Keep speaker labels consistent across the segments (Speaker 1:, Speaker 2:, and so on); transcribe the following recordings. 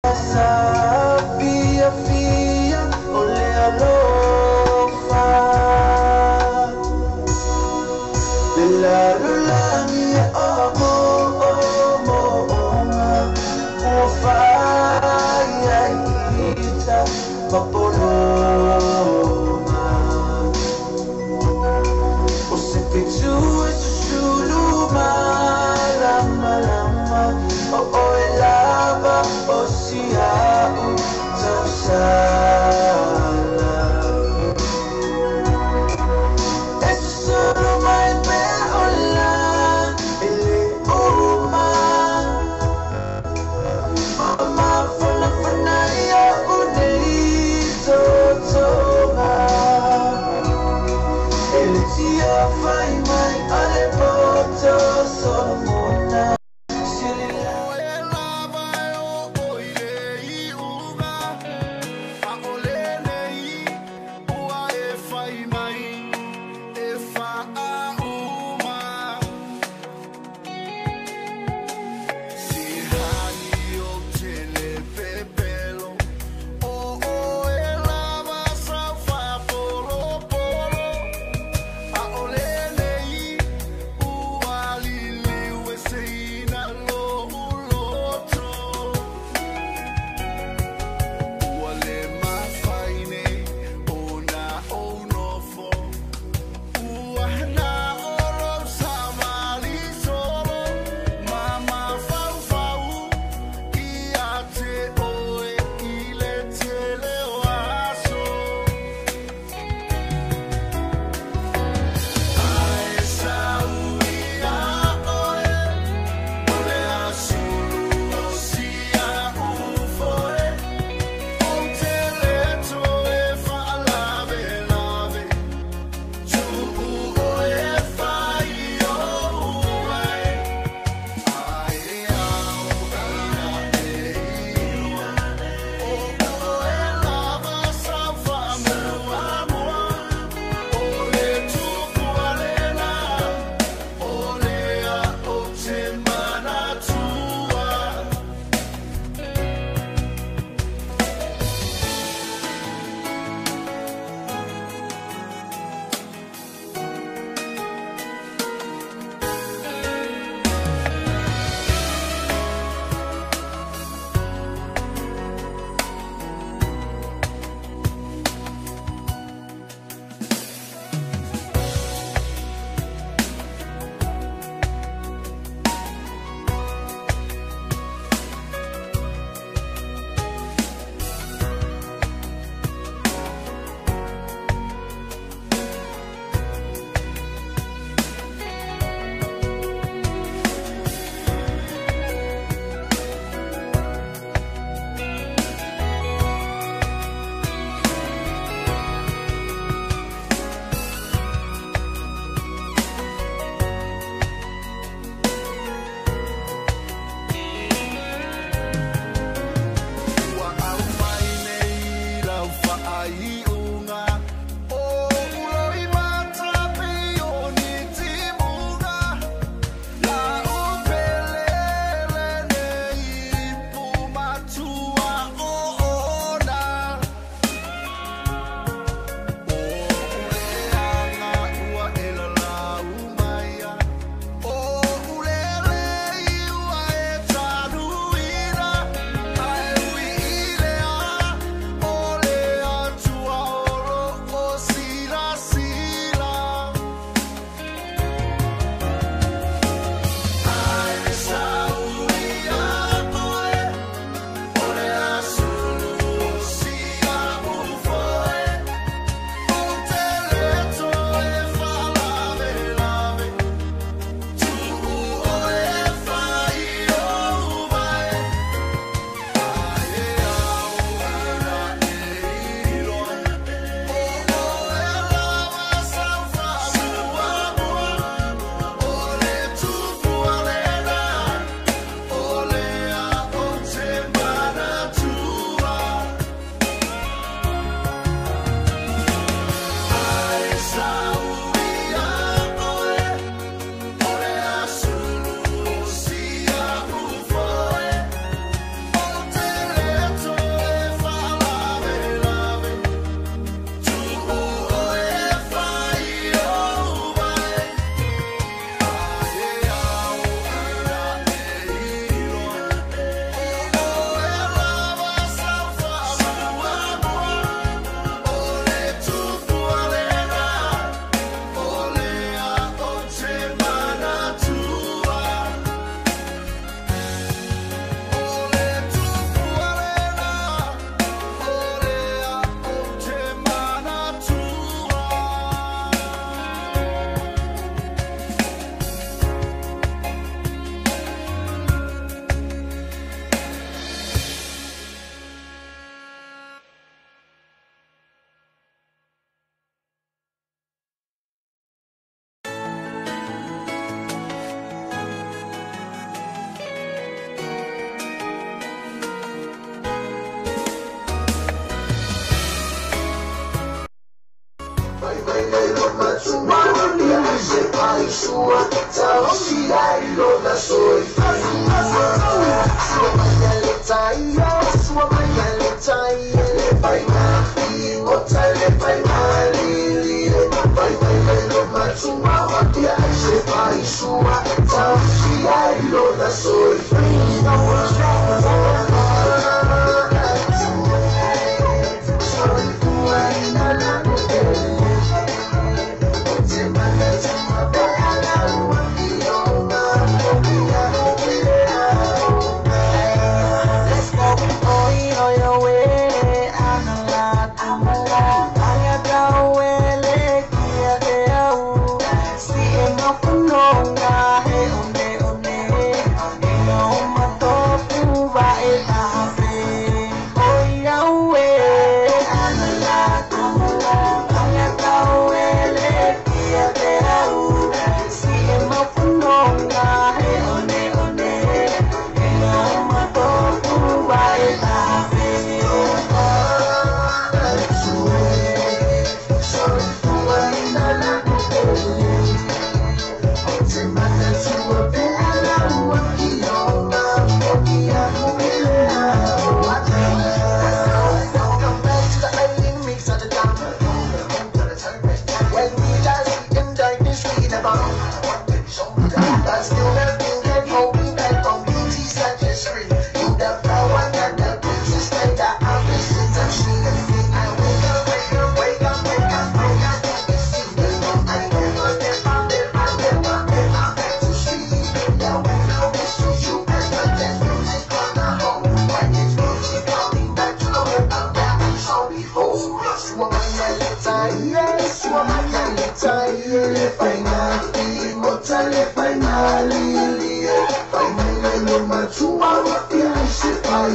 Speaker 1: Sabia fia ole alofa Belaro lang ya omo omo oma Ufaya ita mapoloma Usipitu isusuluma lama lama o elaba o siya sala Eso solo mai peola ele uma Mama fala fanaya unei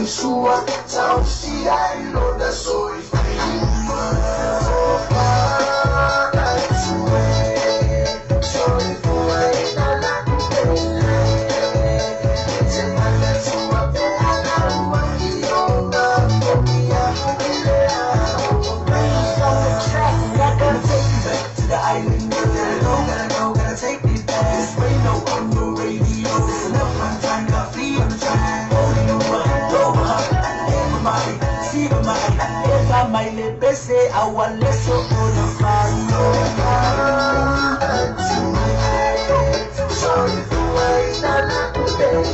Speaker 1: sua, tau si ai lo da soi. Say I want less so on the fire. Sorry for waiting a little bit.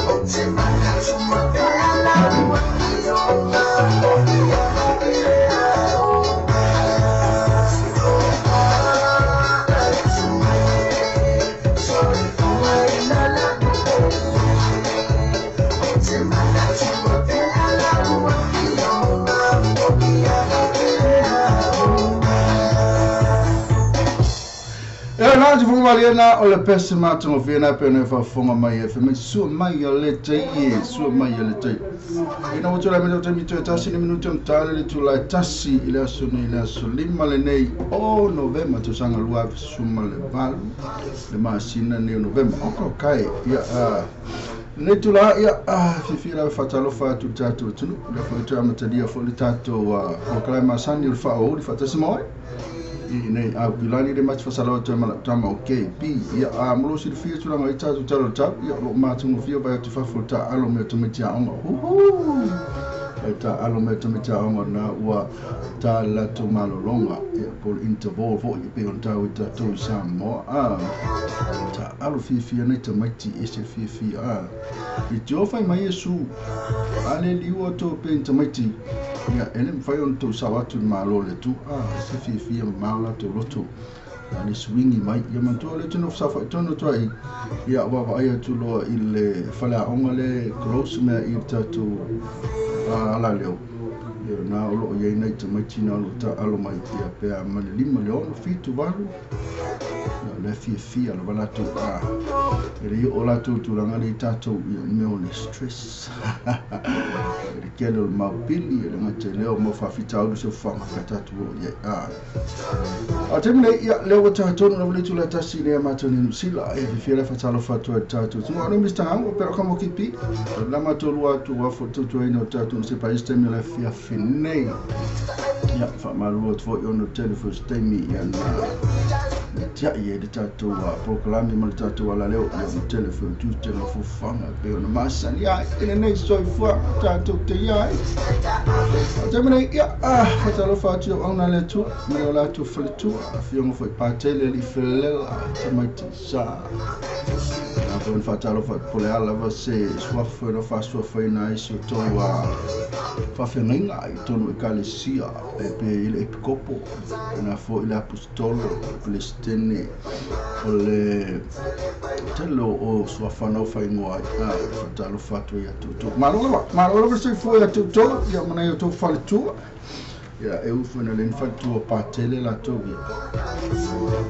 Speaker 1: Oh, take my hands from my bed. I love what you sorry for waiting a little bit. Oh, take my hands from my bed. I love what you
Speaker 2: na te funga liena o le pese matungo fiena pene fa funga mai e fe me su mai o le te ie su mai o le te ina o tula me te mito tasi ni minuto mtale le tula tasi ile aso ni ile aso lima le nei o novemba to sanga lua suma le valu le masina ni novemba oko kai ya ne tula ya fifira fatalo fa tu tato tunu le fa tu amatadia fo le tato wa o kala masani le fa o le fatasi moi nei a pilani de match fasalo to mala tama okay pi ya mlo si fie tu nga ita tu talo tap ya lo matu mo fie ba tu fa futa alo me to metia onga ita alo me to metia onga na wa ta la to malo longa ya por interval fo ye pe on ta wita to samo ta alo fie nei to meti e se fie i jofa mai yesu ale liwo to pe to meti ya ele mfai on to sawatu malo le tu se fie mala to loto ani swingi mai ya manto le tuno safa tono to ai ya baba ai tu lo il fala ongale close me i tatu ala leo ya na lo ye nei to machina lo ta alo mai ya pe a mali lima le ono fitu valu le fie ala bala tu ele yo ola tu langa le tatu me on stress kelo mabili le matelo mo fa fita o so fa tatu ya atemne ya le tatu no le tu la tasi le matoni nusila e fiera fa talo fa tu tatu no no mista hango pero como kipi la matolo tu wa foto tu ino tatu se pa este me la fia finei ya fa malu tu yo no telefone stemi ya na ya ye de tatu wa proclame mo tatu wala leo no telefone tu te no fu fanga pe no masani ya ina nei so fu tatu te ya jamani ya fatalo fatu ona le tu me la tu fletu afio mo foi patele li felela tamati sa na bon fatalo fat pole ala va se swa foi no fa swa foi na iso to wa fa fenga i to no kalesia pe il epicopo na fo il apostolo plestene ole telo o swa fa no fa ingo fatalo fatu ya to malo se foi ya to ya mana yo to faltu ya eu fui na len faltu pa tele la to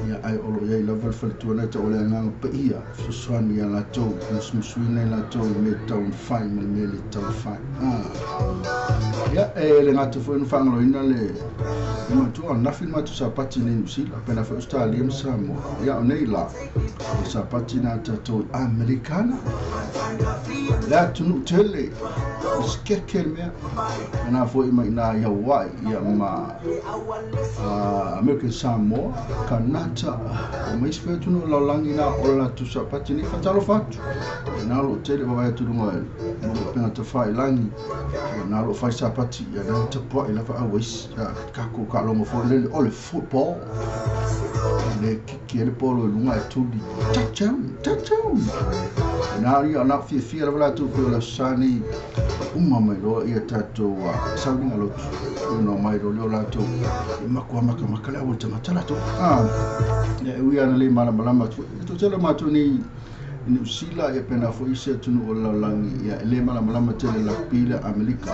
Speaker 2: ya ai olo ya level faltu na to le nga pe ia so swan ya la to musmuina la to me town fine me le town fine ya le nga to foi no fanglo ina le ma tu na filma tu sapati ni si la pena fa australia msamo ya onela sapati na to americana la tu no tele skekelme na foi na ya wai ya ma American Samoa Kanata mais fetu no laulangi na ola tu sapati ni fatalo fatu na lo tele ba tu no pena to fai langi na lo fai sapati ya na te po ila fa awis ka ko ka lo mo fo le ole football le ki le polo lunga tu di tacham na ri ana fi la tu ko la sani umama lo ia tatu wa sauni ngalo no mai lo la tu makwa makala o tama tala tu ya wi ana le mala tu tele matu ni New Zealand ia pena fo ise tunu o laulangi ia ele malama tele la pila Amerika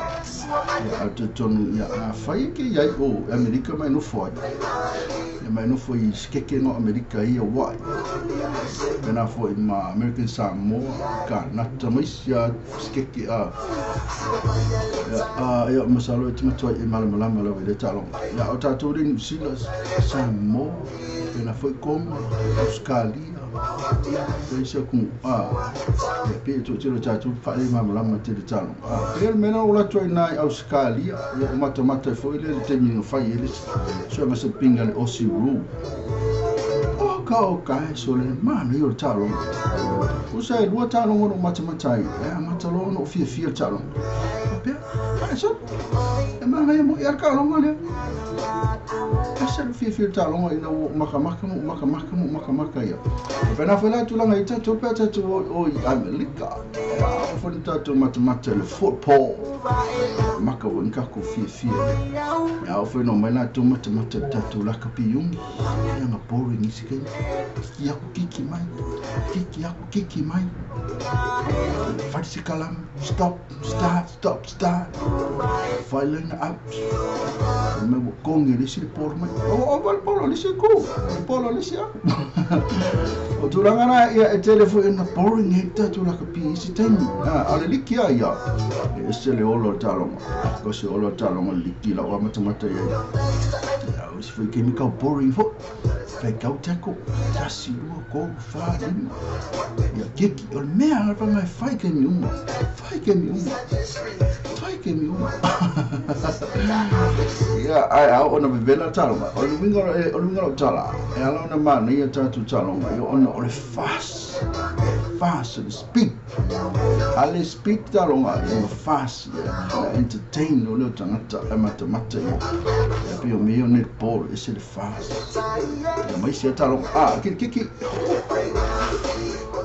Speaker 2: ia ate tonu ia a fai ke ia o Amerika mai no foi ia mai no foi skeke no Amerika ia wai pena fo ma American Samoa ka nata mai sia skeke ia masalo tima toi e malama la vele talong ia o tatu New Zealand Samoa pena foi como Australia Isa ku pe to tiro tatu fale malama te talo per mena ola toi nai Australia ia mata foi le termino fai ele so ma se pinga le osi ru ka so le mano io talo usa e dua talo no mata mata lo no fia talo pe so e ma mo ia ka lo ngale asa fia talo ngai no maka ia pena foi lá tu lá ita tu peta tu o Amerika foi tatu mata le football maka won ka ko fia ya foi no mai lá tu mata tatu la kapiung yang boring isikai ya kiki mai fadisi kalam stop start filing up me kongi lisi por mai o polo lisi o tulangana ia e telefone na boring hita tu la kapi isi tani ale likia ia e se le olo talonga ko se olo talonga liki la wa mata ia o se foi chemical boring fo fai kau tako tasi lua ko fa lima ia kiki o mea ala pa mai fai ke mi uma ia ai ona bebela talonga o luminga tala e ala ona mana ia tatu talonga ia ona ole fast speak ale speak talonga ia fast ia entertain no le tangata e mata ia pio mio net ball is it fast mai se talonga kiki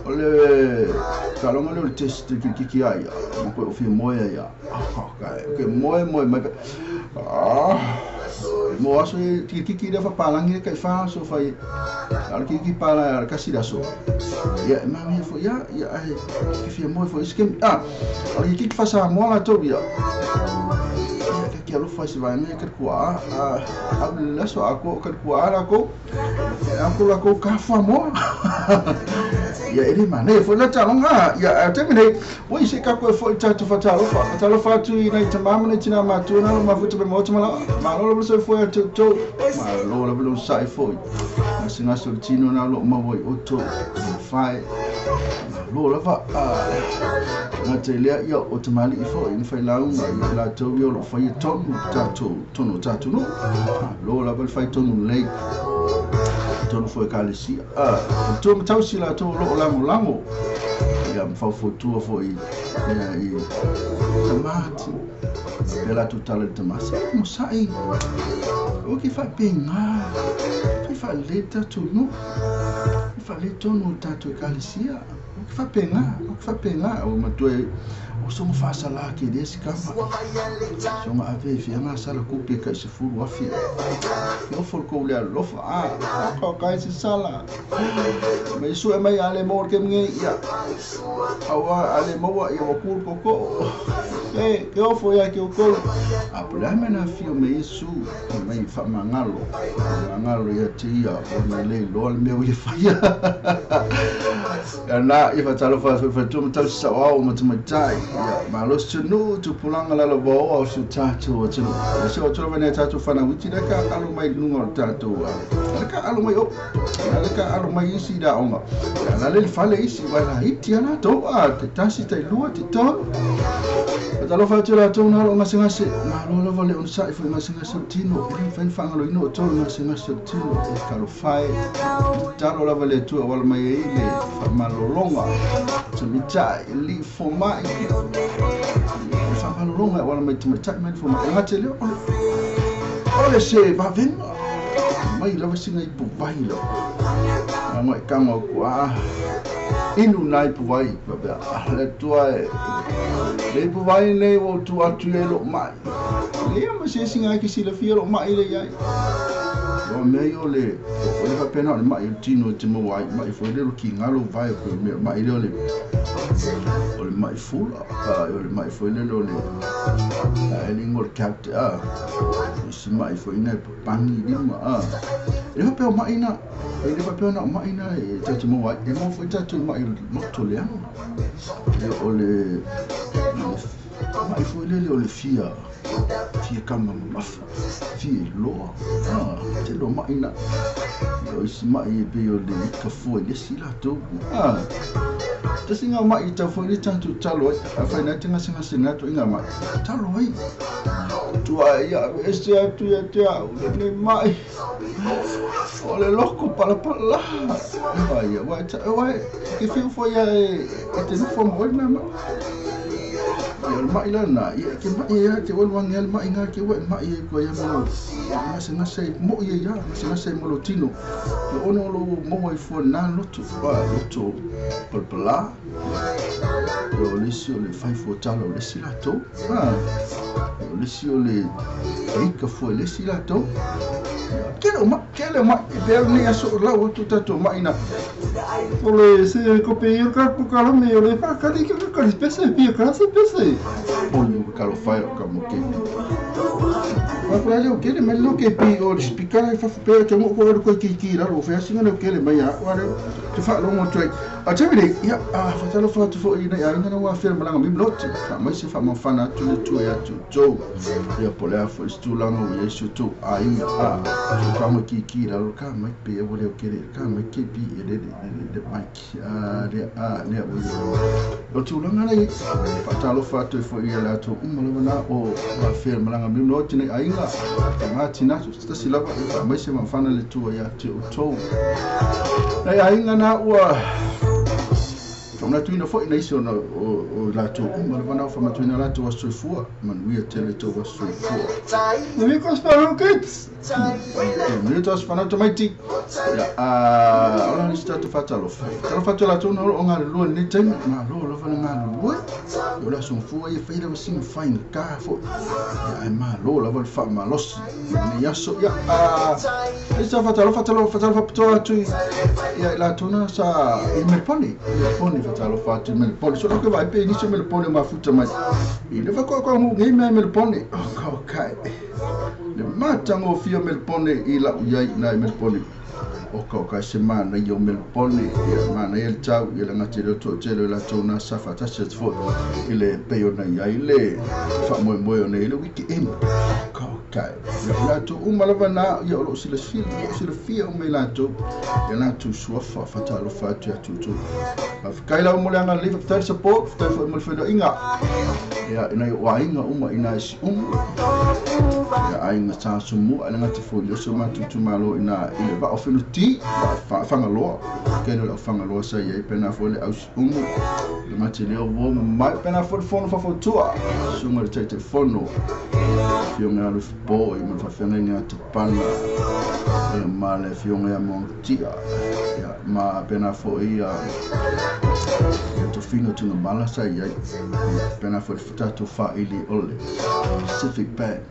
Speaker 2: ole talonga le test kiki ai ko fi moya ia okay moya mai mo aso kiki da fa palangi kai fa so fai al kiki pala kasi da so ya mami fo ya ai fi mo fo iskem al kiki fa sa mo la to ya que alo faz vai me quer coar a só a quer coar a la co ka fa mo ya ele mane foi na talonga ya terminei oi se ka ko foi tatu fa talo fa tu ina tamama na tina matu na ma futa be mo tama ma lo so foi to ma lo lo sai foi na singa soltino na lo ma voi otto fai lo la fa na telia ia o tamali fo in fai la una la to yo lo fai tonu tatu no lo la bel fai tonu lei tonu foi kalisia to tau sila to lo lango ia mfa fotua foi i tamati pela tu tala de massa mo sai o que fa penga que fa leta tu no fa leto no tatu kalisia o que fa penga o matue o somo fa sala que desse kama somo ave fi ama sala kupia ka se fulu afia eu for ko le lo fa ka ka se sala me su mai ale mor ke nge ya awa ale mo ya ko ko que eu foi aqui o colo a problema na fio me isso mai fa mangalo ya tia o mai le lo meu ia faia na ifa talo fa tu tau sa o matai ma lo sunu tu pulanga la bo o su tatu o tu so tu vene tatu fa na witi ka alu mai lungo tatu ka alu mai o ka alu mai isi da onga na le fale isi wala hiti ana to te tasi te lua te to talo fa tu la tu na lo ngasinga se na lo vale on sa ifa ngasinga se tino e fen fa ngalo ino to ngasinga se tino e ka lo fai talo la vale tu wala mai ile fa malolonga to mitai li fo mai fa malolonga wala mai to mitai mai fo mai ngate le ole se va ven mai la vasinga i pu vai lo mai kama ko inu nai pu vai ba le tua le pu vai le o tu atu e lo mai le ma se singa ki sila fia lo mai le ai o me yo le fa pena le mai tino te mo wai mai foi le ki ngalo vai ko me mai le o le mai fula o le mai foi le le ele ngol capte si mai foi na pangi di ma e fa pe mai na e le fa pe na mai na e te mo wai e mo foi te mai lo to le o le mai foi le o le fia kama mafa fia loa te lo mai na o si mai pe o le ka foi le sila to te singa mai ta foi le tanto talo a fa na tinga singa to inga mai talo ai tu ai ya este tu ya te le mai o le loko pala ai vai que fio foi te no foi mo na el mai lana ia ke mai ia ke wal wang el mai nga ke wa mai ko ia mo nga sei mo ia nga sei mo lotino o ono lo mo ai fo na lotu lotu pala o lisio le fai fo talo le silato o lisio le rika fo le silato kelo ma per ni aso la o tu tato mai na ole se ko pe ia ka ko kala me ole pa ka di ka spese pi ka se pese o calo fai o como que ma quale o che me lo che pi o spiccare fa per che mo ko ko ki la lo fa singa lo che le mai guarda ti fa lo mo trai a te vedi ya fa lo fa tu fo ina ya ina wa ferma la mi blot fa mai se fa ma fana tu le tu ya tu jo ya polea fo stu la no ye su tu ai fa mo ki la lo ka mai pe o le che ka mai che pi e de mai ne o tu la ngana fa lo fa tu fo ia la tu na o wa ferma la mi blot ne ai nga tina sta si la mai se ma fana le tu ya tu to ai nga na wa From that window for nation or lato umana from that window lato was so for man we tell it was so for we cost for kids it was for automatic on start to fatalo lato no on lo ni tem ma lo fa na lo yo la son fu e fa ida sim fine ka fo ya ma lo la vol fa ma los ni ya so ya sta fatalo fa tu ya lato na sa il me poni talo fatu me pone so che vai pe inizio me lo pone ma futa mai e le fa qua mu game me lo pone okay le mata ngo fio me lo pone e la uia na me lo pone okay semana io me lo pone e mana il ciao e la ngati to telo la tona safa ta se fo ile pe yo na ia ile fa mo ne ile wiki em okay la to la vana io lo si le fia o me la to e la tu suafa fatalo fatu ya tu kaila mo le nga live after support after mo fendo inga ya ina wa inga ina si ya ainga sa sumu ana ngati fo le so ma tu malo ina ile ba ofelo ti ba fanga lo ke no fanga lo sa ye pena fo le aus le mati le vo ma pena fo fono fa fo tua sunga le tete fono fionga lo bo e mo fa fenga ni atu pana e male fionga mo tia ya ma pena fo ia to fino tu no balasa ia pena fo futato fa ili ole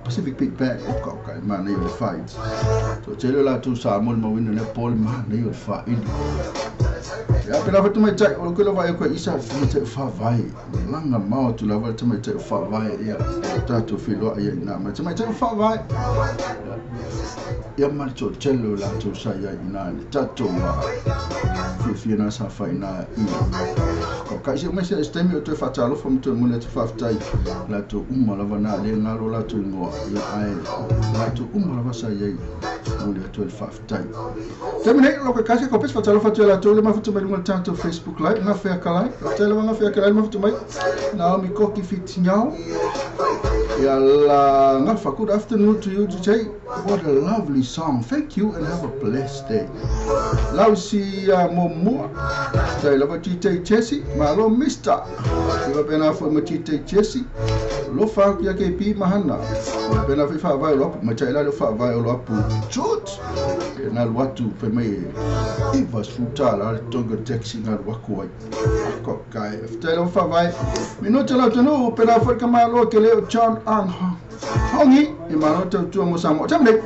Speaker 2: Pacific Big Bag okay man they will fight so tell la tu sa mo win le pol man they will fight ya pena fo tu mai tai o ko lo vai ko isa fite fa vai langa mau tu la vai tu mai tai fa vai ya tato filo ia na ma tu mai tai fa vai ya mal to cello la tu sa ia ina tato fi na sa fa ina ko ka je me se stemi o te fatalo fo mo mo le te fa tai la tu la vana le ngalo la tu ngo ya ai la tu la va sa ia mo le to fa tai terminate lo ka ka ko pes fatalo fa tu la tu le ma fu mai ngol tanto Facebook live nga fa ka live tele nga fa ka live ma fu mai na mi ko ki fit nyao ya la nga fa good afternoon to you today. What a lovely song. Thank you and have a blessed day. Lausi momo. Sai la batite Chesi, malo mister. Iba pena fo matite Chesi. lo fa ya ke pi mahana pena fa vai lo ma chai la lo fa vai lo apu chut na lo atu pe me e va suta la tonga taxi na lo ko ai ko kai fta lo fa vai minuto la tonu pena fa kama lo ke le John Ang hongi e mano tu mo samo tamle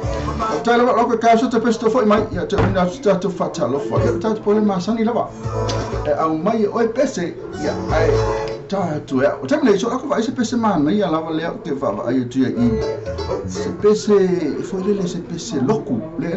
Speaker 2: fta lo ko ka so te pesto foi mai ya te na sta tu fa lo fa ya ta pole ma sani lava e au mai o pese ya ai ta tu ya o tamle so ako vai se pese mana ia lava le ke va ai tu ya I se pese foi le se pese loku le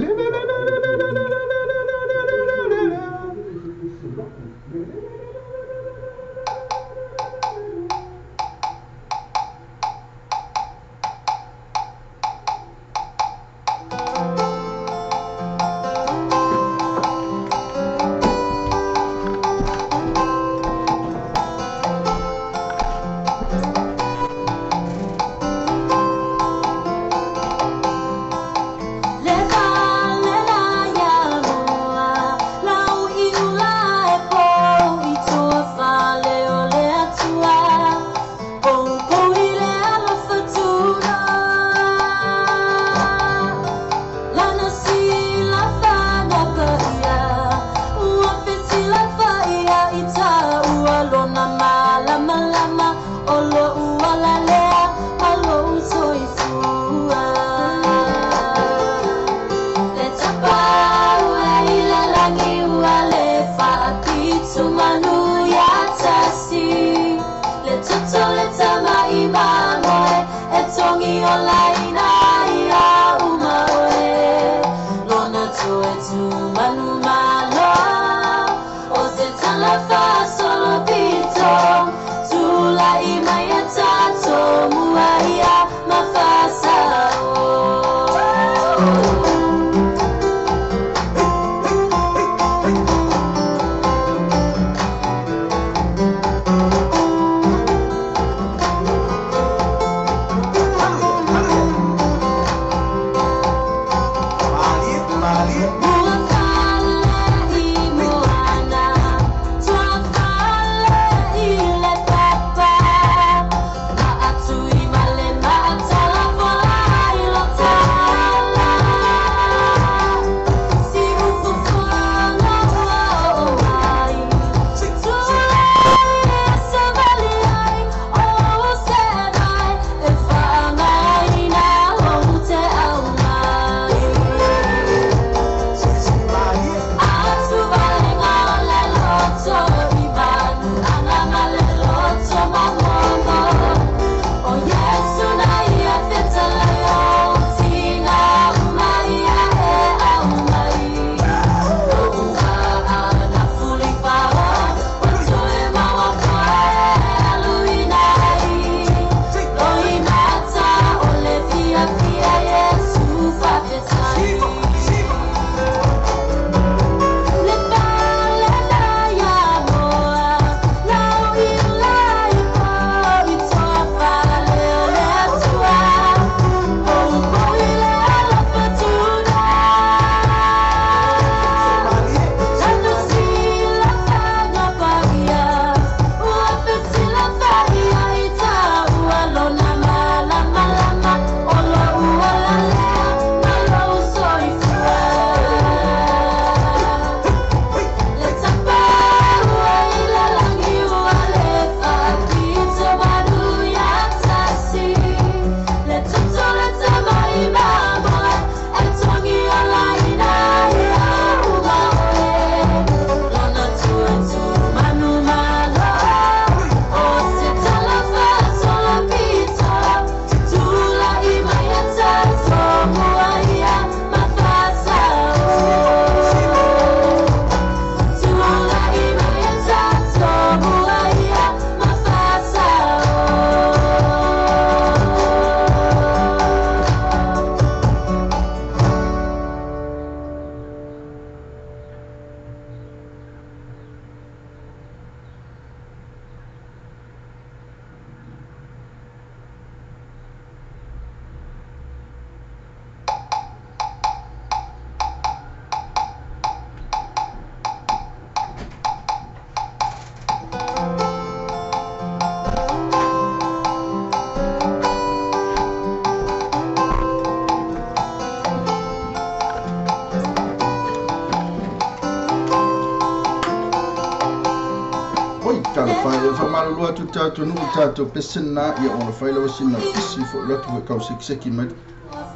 Speaker 2: lua tu tātou nu tātou pesena ia ona whaila wa sina isi fo latu wa kau seki mai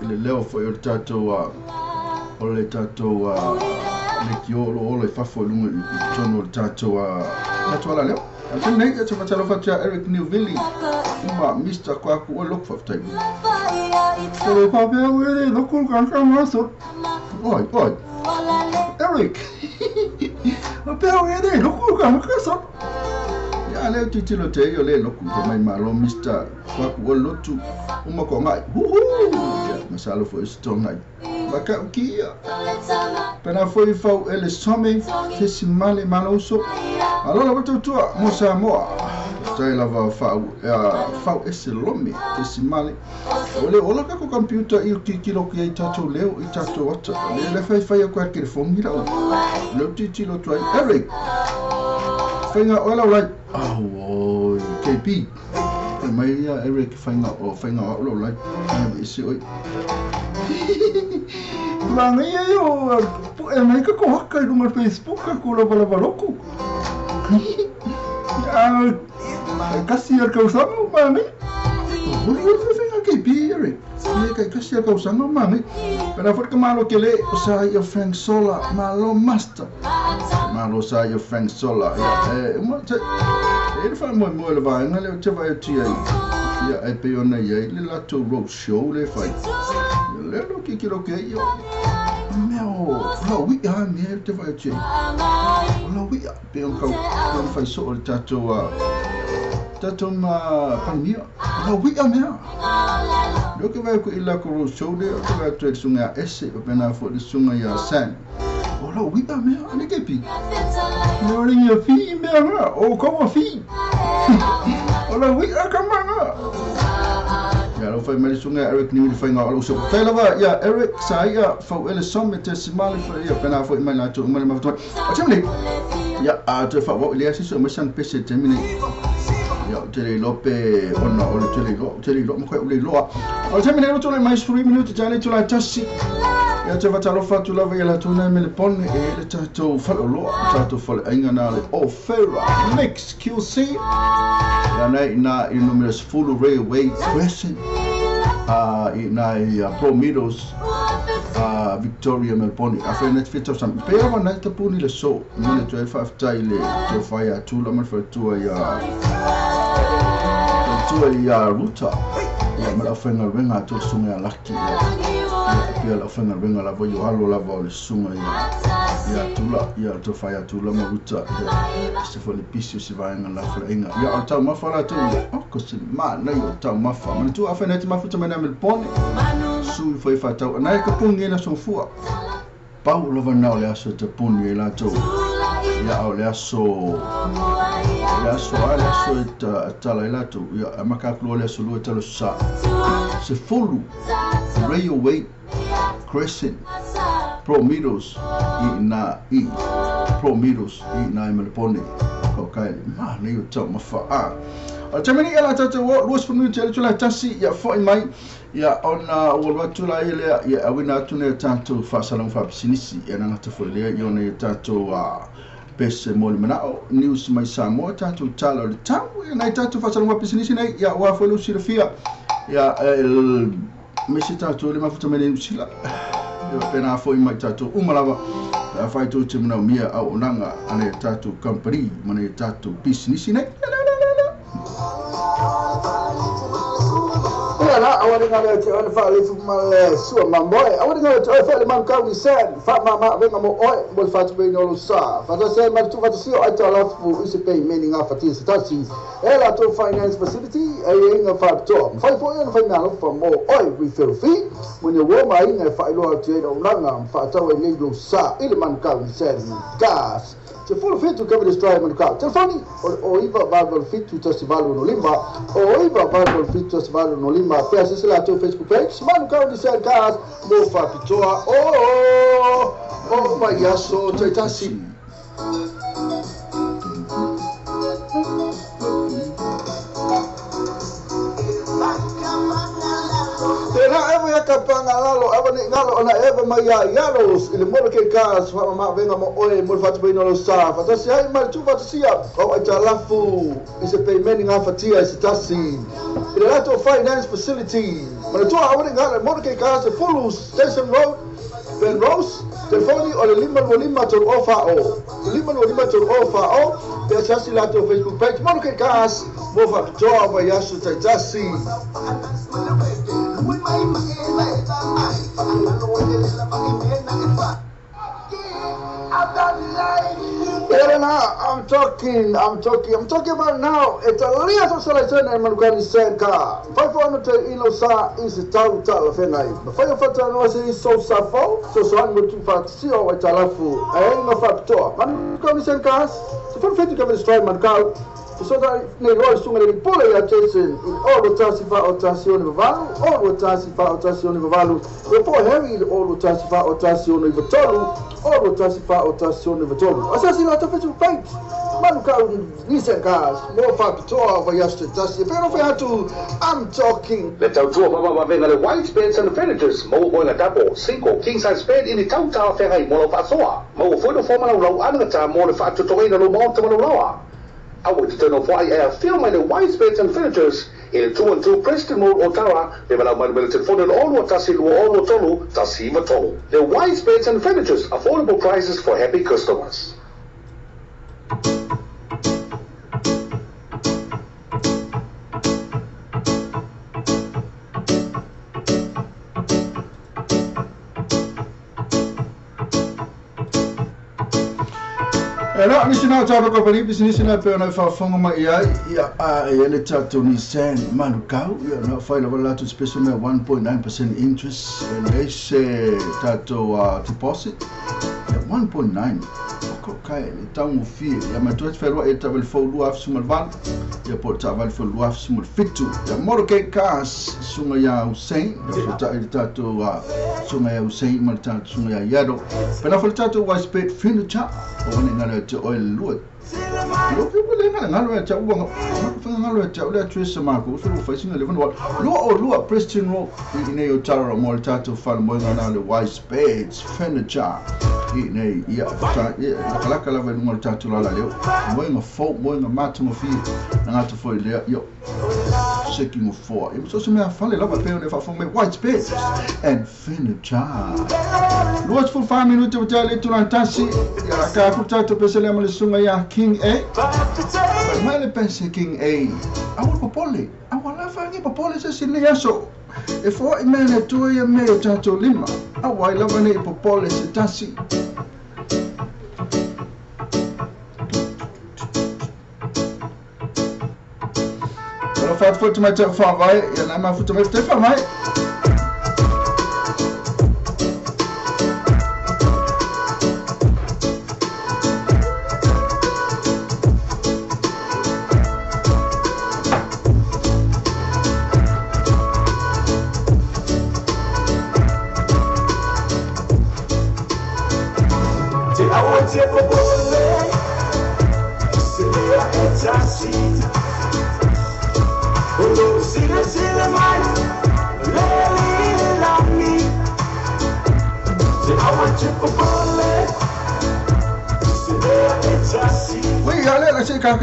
Speaker 2: ile leo fo i tātou o le tātou le ki o le whafo lunga i tono le tātou ala leo. Tēnei nei e te whatalo whatia Eric Newville uma Mr. Kwaku o lok whaftai. Tore papea were loko kaka maso. Oi. Eric! Papea were loko kaka maso. Ya leo titilo te o le loko ko mai malo Mr. Kwaku o lotu uma ko ngai. Ya masalo fo isto ngai. Maka ukia. Pena foi fau ele some te simale maloso. Alola watu tua mo Samoa. Tai lava fau ese lomi te simale. Ole ola ka ko computer i kilo ki tato leo i tato wata. Le fai ko ke fongi la. Le titilo toi Eric. Fainga ola like KP. Mai Eric fainga ola like isi oi. Manga yo mai ka ko haka i runga Facebook ka ko la loko. Kasi ar kausanga mami. Oi fainga KP Eric. Ia kasi ar kausanga mami. Pero for malo que le o sa yo Frank Sola malo master. Malo sa yo Frank Sola. Mo te ele fa mo le vai ngale te vai ti ai. Ia e pe ona ia le lato road show le fai. Le lo que quiero que yo. Meu, la wia me te vai ti. La wia pe on ka fai so o tato ma pania. La wia me. Lo que vai ko ila ko road show le ko vai te sunga esse o pena fo de sunga ya san. Ola wia me ani ke pi. No ri ya fi me o como fi. Ola wia kamanga. Ya lo fai mai sunga Eric ni fai nga lo so. Fai lava ya Eric saya fo ele somme te simali fo ya pena fo mai la to mai ma to. Achimni. Ya te fa wo le asi so ma sang pese termine. Ya te lope ona o te lo mo ko le lo. Achimni lo to mai 3 minuti jale to la tashi. Ya te vatalo fatu lava ya la tuna me le pone e le tato falo lo tato falo ainga na le Ofera Mix QC ya na in numerous full railway question na Pro Meadows Victoria Melbourne a net fit of some pe wa na tapuni le so le 12 taile to fire to la mal for to ya ruta ya mala fenga venga to sunga laki ya la fenga venga la voyo halo la vol sunga ya tula ya to fire to la maruta se fo le pisio se va nga la fenga ya ata ma fala to ko se ma na yo ta ma fa ma tu afeneti ma futa mena mel pone su foi fata na ka pungi na so fu Paulo va na le aso te pungi la to ya o le aso tala ilato ya makaklo le aso lu talo sa se fulu railway crescent Pro Meadows Pro Meadows na Melbourne ko kai ma ne yo tama fa Tamani ela tata wo luas punu tele tula tasi ya foi mai ya ona wo tula ile ya awina tune tanto fa salon fa sinisi ya na tafo le yo ne tanto pese mol manao news mai Samoa tanto talo le tau na tanto fa salon fa sinisi na ya wa fo lu sirfia ya mesi tanto le mafuta mene sila ya pena foi mai tanto umalava ya fai to timna mia au nanga ane tanto company mane tanto business na
Speaker 1: I want to go to the family from my so my boy. I want to go to the family man county said fat mama venga mo oi mo fat be no sa fat say ma tu fat si I tell us for is pay meaning of at is taxi ela to finance facility ai nga fat to fai po yan fai na from mo oi refill fee when you wo mai nga fai lo at no langa fat to we no sa ile man county said gas se for fit to cover the strike man car telefoni o iva Bible fit to festival no limba o iva Bible fit to festival no limba pesa se la to Facebook page man car di ser gas mo fa pitoa o payaso taitasi Tena evo ya ka pangalo abani ngalo ona eva maya yalos ile mo ke kas fa ma venga mo oe mo fatu bino lo sa fa tasi ai mal tu fatu sia o ata lafu is a payment nga fatia is tasi ile lato finance facility mo to abani ngalo mo ke kas full station road Ben Rose telefoni o le lima tol ofa o lima tol ofa o pe tasi lato Facebook page mo ke kas mo fa to ava yasu tasi I'm talking about now. It's a little selection and Manukani Senka. 500 Inosa is a town Talafenai. The fire for was so suffer, so I'm going to fat see or Talafu. I ain't no factor. Manukani Senkas, so for 50 of the strike Mankau. So that ne roi sunga le pole ya Jason in all the tasifa otazione valu all the tasifa otazione valu before heavy all the tasifa otazione vatolu all the tasifa otazione vatolu asasi la tafetu fight manuka nise gas more factor for yesterday tasi pero featu I'm talking
Speaker 3: let's out to baba venga the white beds and the furnitures mo boila double single king size bed in the town tower ferrai mo fa soa mo foto forma lo anga mo le fatu to ina lo mo to lo I want to turn off why I film the white beds and furnitures in 212 Preston Road, Ottawa. They will have my militant phone and all what Tassi all what Tolu, Tassi Matolo. The white beds and furnitures, affordable prices for happy customers.
Speaker 2: Ela ni sina tau ko pali business na pe na fa fonga ma ia ele tatu ni sen manukau ia na fa la wala to special 1.9% interest and they say tatu deposit 1.9 ko kai ni tau fi ya matot ferwa eta vel fo lu af sumal van ya porta val fo lu af sumal fitu ya morke kas sunga ya Hussein ya tatu sunga ya Hussein mal tatu sunga ya yado pela fo tatu wa spet finu cha o ni ngala te oil luat lo ke pule ngalo cha ubanga ngalo cha ule twisa mako so fa singa le vanwa lo Preston Road ine yo tara mo tatu fa mo ngana le white spades furniture ine ya ta kala va mo tatu la leo mo nga fo mo nga matu mo fi nga to fo le yo shaking of four it was so me fa le la pa pe ne fa fo me white spades and furniture lo for 5 minutes to tell it to Tasi ya ka kutatu pesa le mo sunga ya King A male pesa King A awal popole awala fangi popole se sine yaso e fo imene tu ya me tatu lima awai la vane popole se Tasi Ela faz foto mais te fa vai ya na ma foto mais te fa mai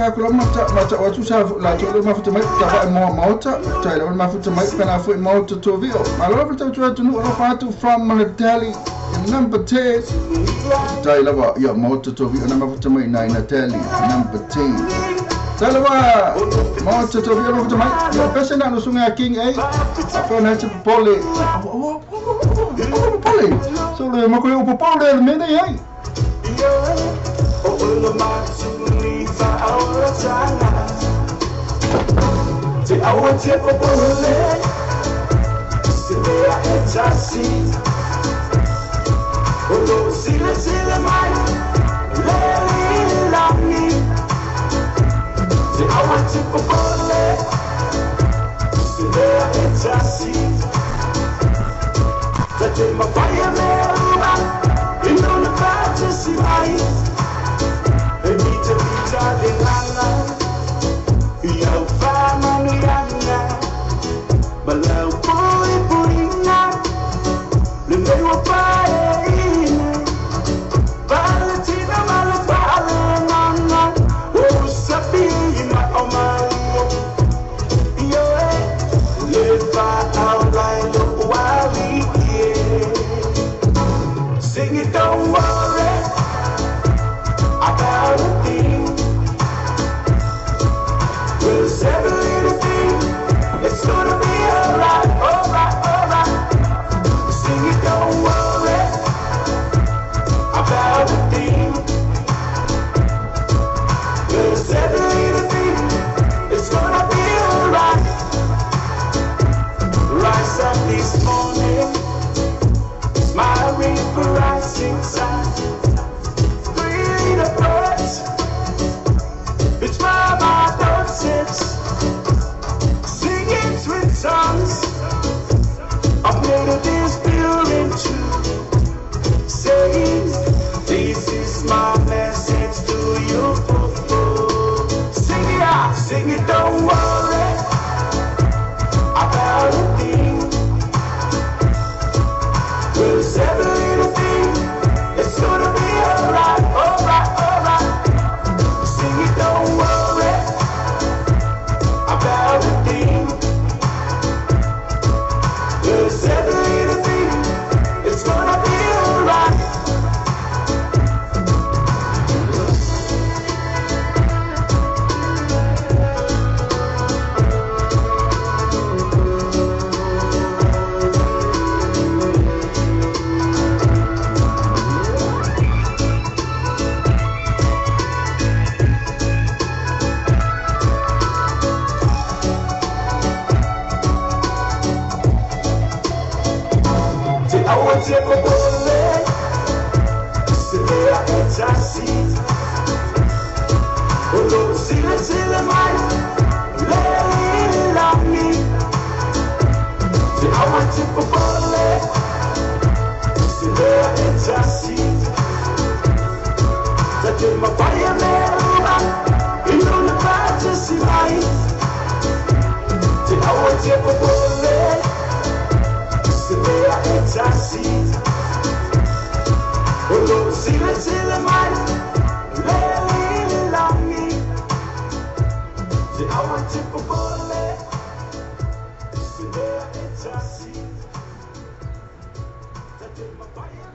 Speaker 2: Kula mata watu sa la tolo mafuta mai ta mo mota ta le mafuta mai kana fu mota to vio malo futa tu no fatu from Delhi number 10 ta le ba ya mota to vio na mafuta mai na Delhi number 10 ta le ba mota to vio mafuta mai ya pesa na no sunga King A afa na te pole so le mo ko pole le mena ai I want you for bullet. See I Tasi. Oh, see the man. Lady love me. I want you for bullet. See I Tasi. That in my fire man. You know the bad to see my. They need to be charging lana. Yo fama no yana, balau puri puri na.
Speaker 4: would take a bullet to lay a ecstasy. Oh, no, see the man, lay on me. I want to take a bullet to lay a ecstasy. That in my fire, man, you know the fantasy life. I want to take a bullet to lay a ecstasy. Oh, no, see the man, lay on me. I want to take a bullet to lay a ecstasy. That in my fire.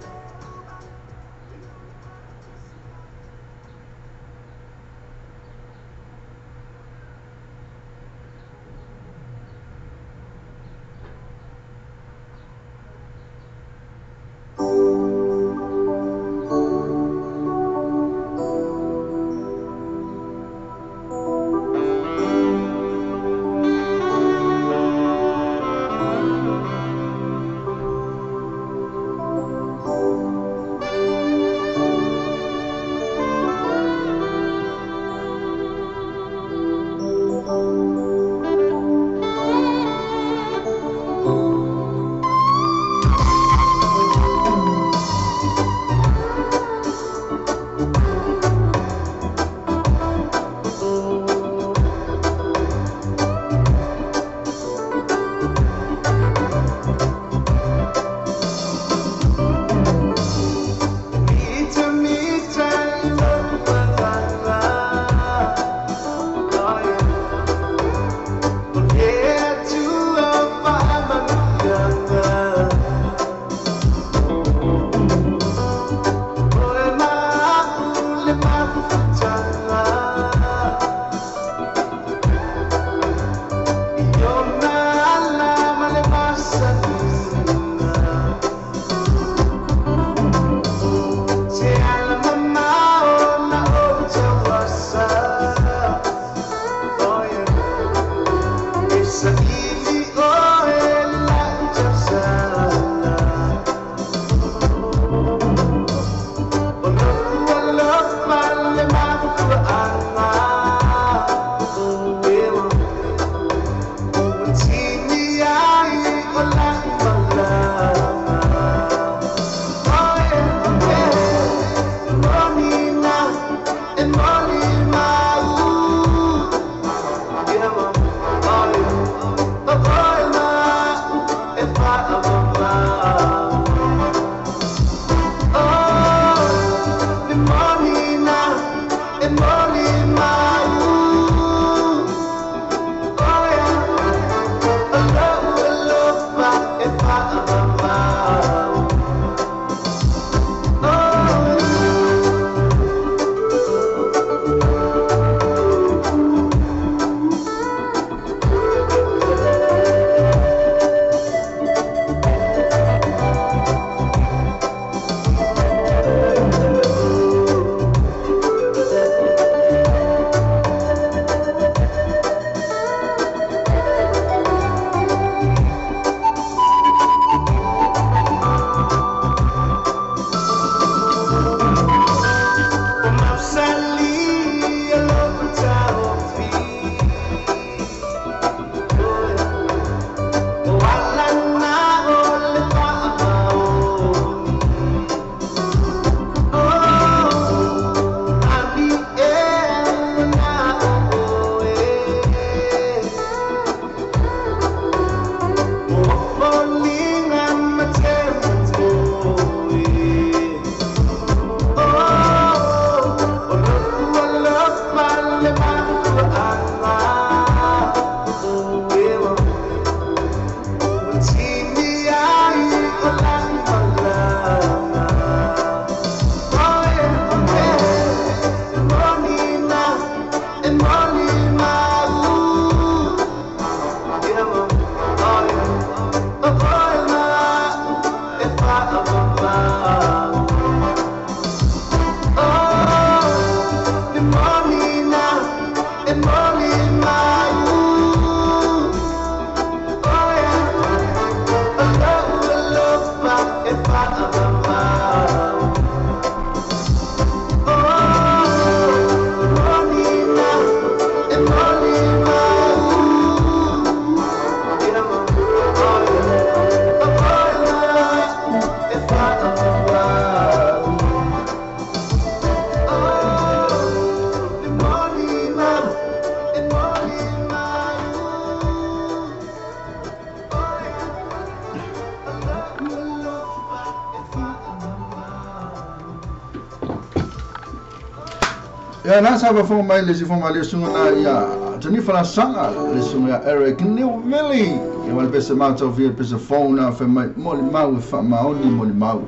Speaker 2: Ya na sa ba mai le si mai le sunga na ya tani fala sanga le sunga Eric Newville e wal pese mata via pese phone na fa mai moli mau fa maoni moli mau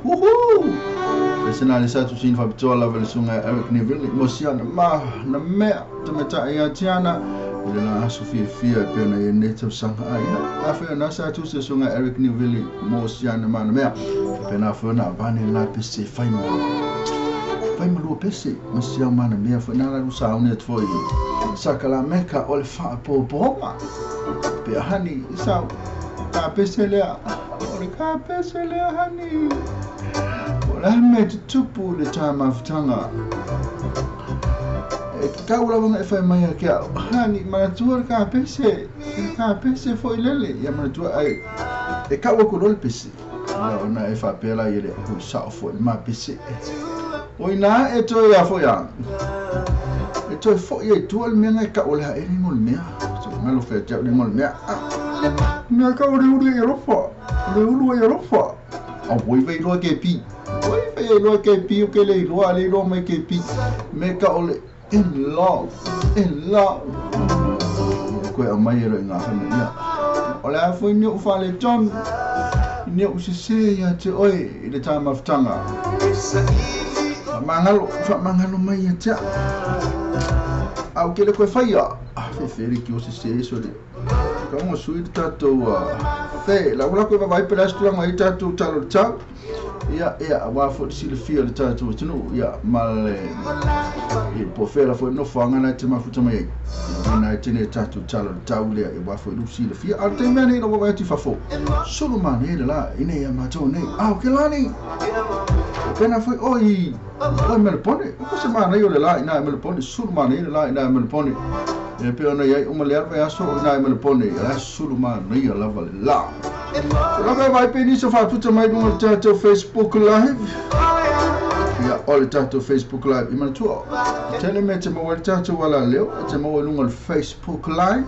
Speaker 2: pese na le sa tu sin fa bitola le sunga Eric Newville mosiana ma na me te meta ya tiana le na Sofia fia pe na ye neto sanga ai fa na sa tu se sunga Eric Newville mosiana ma na me pe na fa na bani la pese fa Fai malu pese, masi au mana mea fai nara rusa au net foi. Sakala meka ole fa po boma. Pe hani isau ka pese lea, ole ka pese lea hani. Ole me tupu le tama futanga. E kaula wanga e fai mai kia hani manatua ka pese foi lele ya manatua ai. E kaua ko lol pese. Ona e fa pela ile ku sa foi ma pese. Oina e toi a foi a. E toi foi e tu al menga ka ola e ngol mea. So malo fe ja le ngol mea. Me ka ore ure e rofa. Le ulu e rofa. A voi ve lo ke pi. Voi ve lo ke pi o ke le lo me ke pi. Me ka ole in love. Ko a mai ro nga fa mea. Ola foi ni o fa le John. Ni o se ya te oi le tama ftanga. Mangalo mai atia. Au que le koe faia. Feferi ki o se so de. Ka mo sui tato fe la wala ko vai pela stua mai tato talo tau. Ia wa fo si le fia le tato tunu ia mal e po fera fo no fanga na te mafuta mai. Na tene tato talo tau le e wa fo lu si le fia. Al te mene no vai ti fa fo. Solo mane la ine ya mato ne. Au que lani. Pena foi oi me le pone ko se mana yo le la ina me le pone sulu mana le la ina me le pone e pe ona ia uma le arva aso ina me le pone la sulu mana ia la vale la la vai pe ni so fa tuta mai no tato Facebook live ia ole tato Facebook live ima tu tele me te mo tato wala leo te mo no Facebook live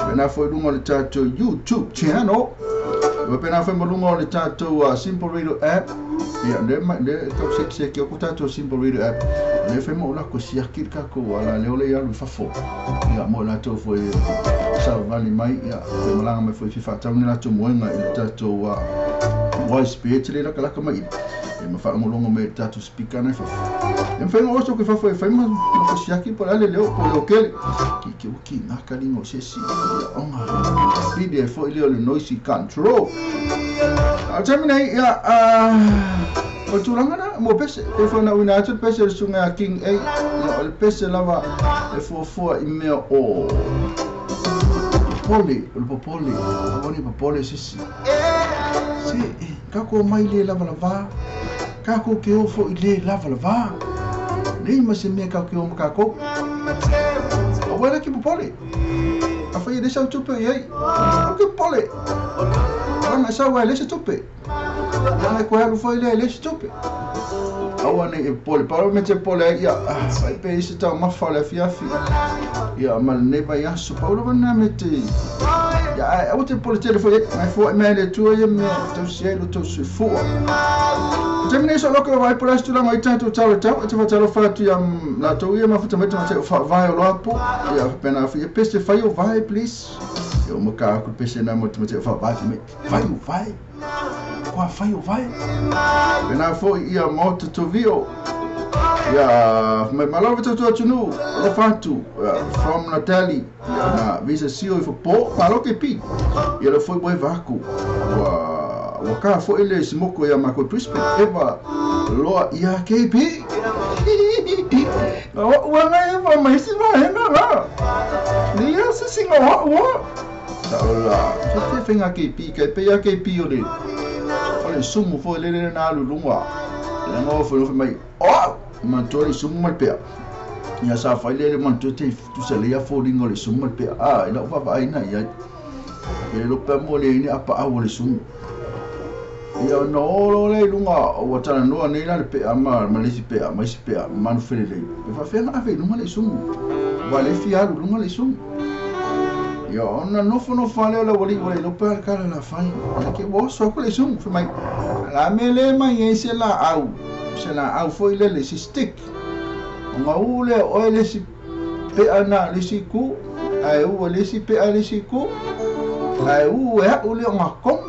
Speaker 2: pena foi no tato YouTube channel pena foi mo no tato Simple Radio app. Ya de top seksi ki ko tato Simple Radio app. Le fe mo la ko sia ki ka ko wala le ole ya lu fa fo. Ya mo la to foi sa vali mai ya ko malanga me foi fa tamu la to moenga i tato voice speech le la ka mai. E ma fa mo longo me tato speaker na fa. E fe mo so ko fa foi mo ko sia ki por ale le o ke ki na ka lingo se si ya onga. Video foi le noise control. Altamina ya o tulanga na mo pese e fo na una tu pese sunga king e o pese lava e fo email o poli oni popoli si kako mai le lava kako ke o fo ile lava nei ma se me kako o kako o wala ki popoli a fa ide sa tu pe ai o ke poli Ana sa wa le stupe. Ana ko ha foi le stupe. Awana e pole para me te pole ia. Vai pe isi ta ma fa le fiafi. Ia mal ne vai asu paulo na mete. Ya o te pole telefone mai fo me le tu e me tu cielo tu su fo. Temne so loko vai por astu la mai tanto talo tau te fa talo fa tu am la tu ia ma futa mete ma te vai lo apo. Ia pena fi peste fai o vai please. Eu mo ka ku pese na mo te fa vai vai pena fo ia mo to vio ya me malava to tunu lo fatu from Natalie na visa sio fo po malo ke pi ia lo foi boi vaku wa ka fo ele smoko ya mako twispe eva lo ia ke pi wa ngai fa mai si va hena la ni ya se singa wa Saola, te fenga ke pi ke pe ya ke pi ole. Ole sumu fo le na lulunga. Le ngo fo mai. Oh, mantori sumu mal pe. Ya sa fa le manto te tu se le ya fo lingo le sumu mal pe. Ah, ila fa va ina ya. E lo pe mo le ni apa a le sumu. Ya no le lunga o tana no ne la pe ama malisi pe ama si pe man fele le. Fa fenga ave lunga le sumu. Vale fia lunga le sumu. Yo, ona no fale la wali lo pa kala la fai. Ke bo so ko le sum fe mai. La mele mai se la au. Se la au foi le stick. nga ule o le si pe ana le si ku ai u le si pe ale si ku ai u e ule nga kom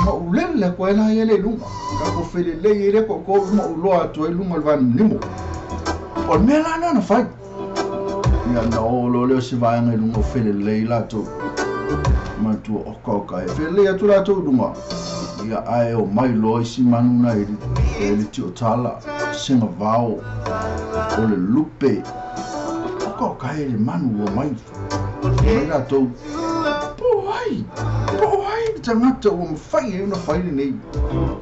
Speaker 2: ma ule le ko na yele lu ka ko fele le yele ko ko ma ulo atu lu mal van nimo o me la na fa ya no lo le si va nga lu mo fele le la to ma tu o ko ka e fele ya tu la to lu ma ya ai o mai lo si manu na e ti o tala singa vao o le lupe ko kai le manu o mai la to boy tangata o mafai e una fai nei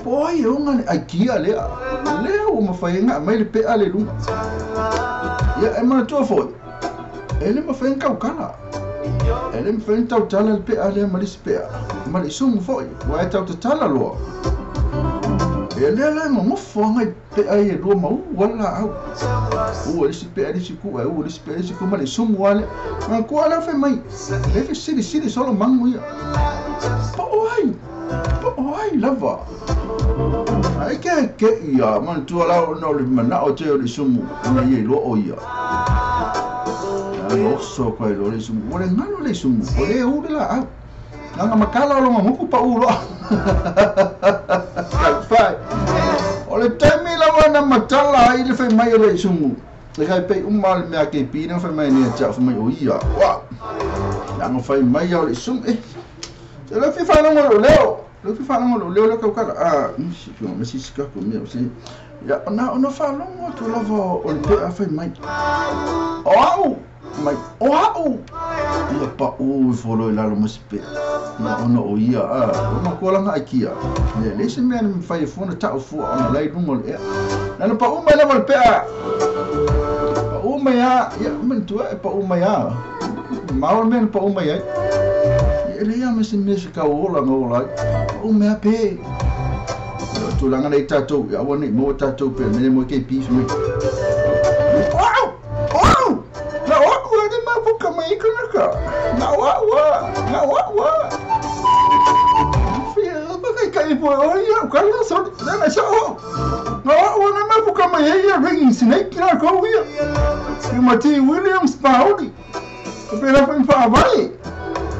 Speaker 2: boy o ngani aikia le o mafai nga mai le pe ale lu ya e mana to fo ele mafai ka ukala ele mafai tau tala le pe ale mali pe mali sum fo wa tau tala lo ele le mo fo ngai pe ai lo mau wala au o esse pé esse cu o esse pé esse cu mali sum wale ma ko ala fe mai e fe sili solo mangu ia oi lava ai ke ia man tu ala no le mana o te o le sum na ye lo o ia lo so ko lo le sum o le ngalo le sum o le u la au nga makala lo mamuku pa ulo fai o le temi la wana matala ai le fe mai le sumu le kai pe umal me ke pina fe mai ne cha fe mai o ia wa nga fai mai o le sum se le fi fa no lo leo le ka si fi me si ska ko me si ya ona fa lo mo to lo o le pe a fe mai au mai au ia pa o folo la lo mospe na ona o ia ona ko la nga kia le se me me fai fona ta fu ona lai lungo le na pa uma le pe pa uma ya men tu pa uma ya ma men pa uma ya ele ia me se ka ola no la uma pe tu la nga nei tato ya woni mo tato pe me mo ke pi me na wa fia ba kai po ia ka la so na sa na wa na ma buka mai ia ring sinai kira ko ia ni mati Williams Paudi pe la fa vai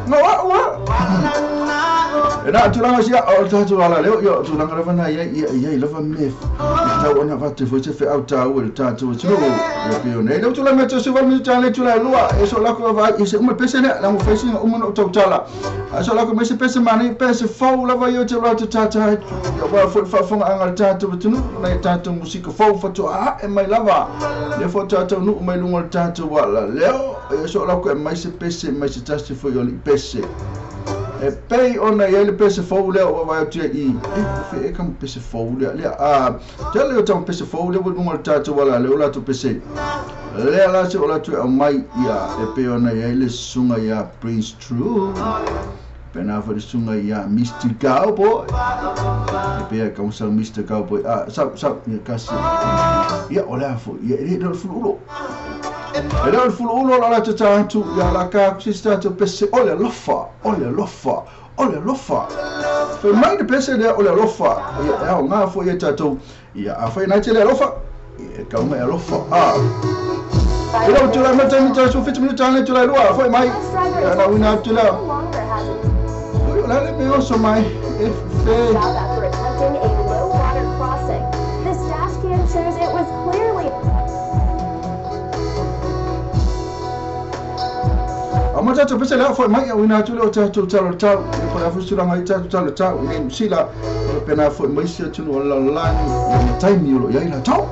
Speaker 2: na wa ena tu la sia o tu ala leo yo tu la ngara na ia lava me ta ona va te foche fe auta o ta tu tu ya pe ona le tu la me tu se va mi ta le tu la lua e so la ko va e se uma pese ne la mo fesi uma no tu tala a so la ko me se pese mani pese fo la va yo te ra tu ta ya va fo fa fo angal ta tu tu na ta tu musika fo fo tu e mai lava le fo ta tu no mai lungo ta tu wala leo e so la ko mai se pese mai se ta se fo yo li pese e pei ona ele pese foule o vai tia I fe e kam pese foule le tele o tam pese foule o nungal tatu wala le ola tu pese le ala se ola tu mai ia e pei ona ele sunga ia Prince True pena fa sunga ia Mr. Cowboy e pei kam sa Mr. Cowboy sa ia kasi ia ola fo ia ele do fulu ele o fulu la tata tu ya la ka si sta tu pese ole lofa fe mai de pese de ole lofa ya nga fo ye tatu ya afa na tele lofa e ka uma lofa ele o tula mata mi tsu fit mi tale tula ro fo mai ya na una tula la le me oso mai e fe
Speaker 5: for attempting a low water crossing. This dash cam shows it was clearly
Speaker 2: amata to pese la fo mai ya una tula tatu talo tau e pa fu sura mai tatu talo tau ni sila pena fo mai sia tunu la la ni time yo ya ila tau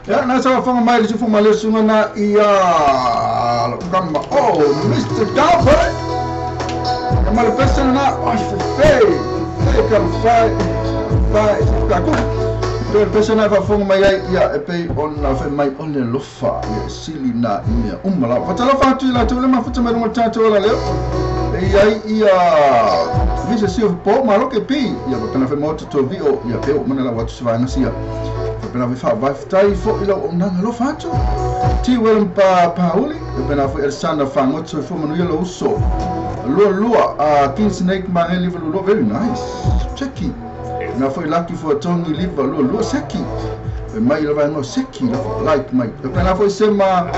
Speaker 2: Ya, na sa whanga mai si whanga le sunga na ia kama Mr. Garber. Kama le pesa na fei kama fai kaku. Le pesa na whanga mai ia e pei on na fe mai on le lofa ia sili na ia umala. Fatala fatu ila tu le mafuta mai runga tatu la leo. Ia visa si po malo ke pi ia kana fe moto to vio ia peo mana la watu sivanga sia. Pena fa vai tai fo ilo ona lo fato ti wel pa pauli pena fo ersana fa moto fo manu lo uso lo a kin snake ma ele lo very nice cheki na fo lucky for tongi live lo seki mai lo vai no seki like mai pena fo sema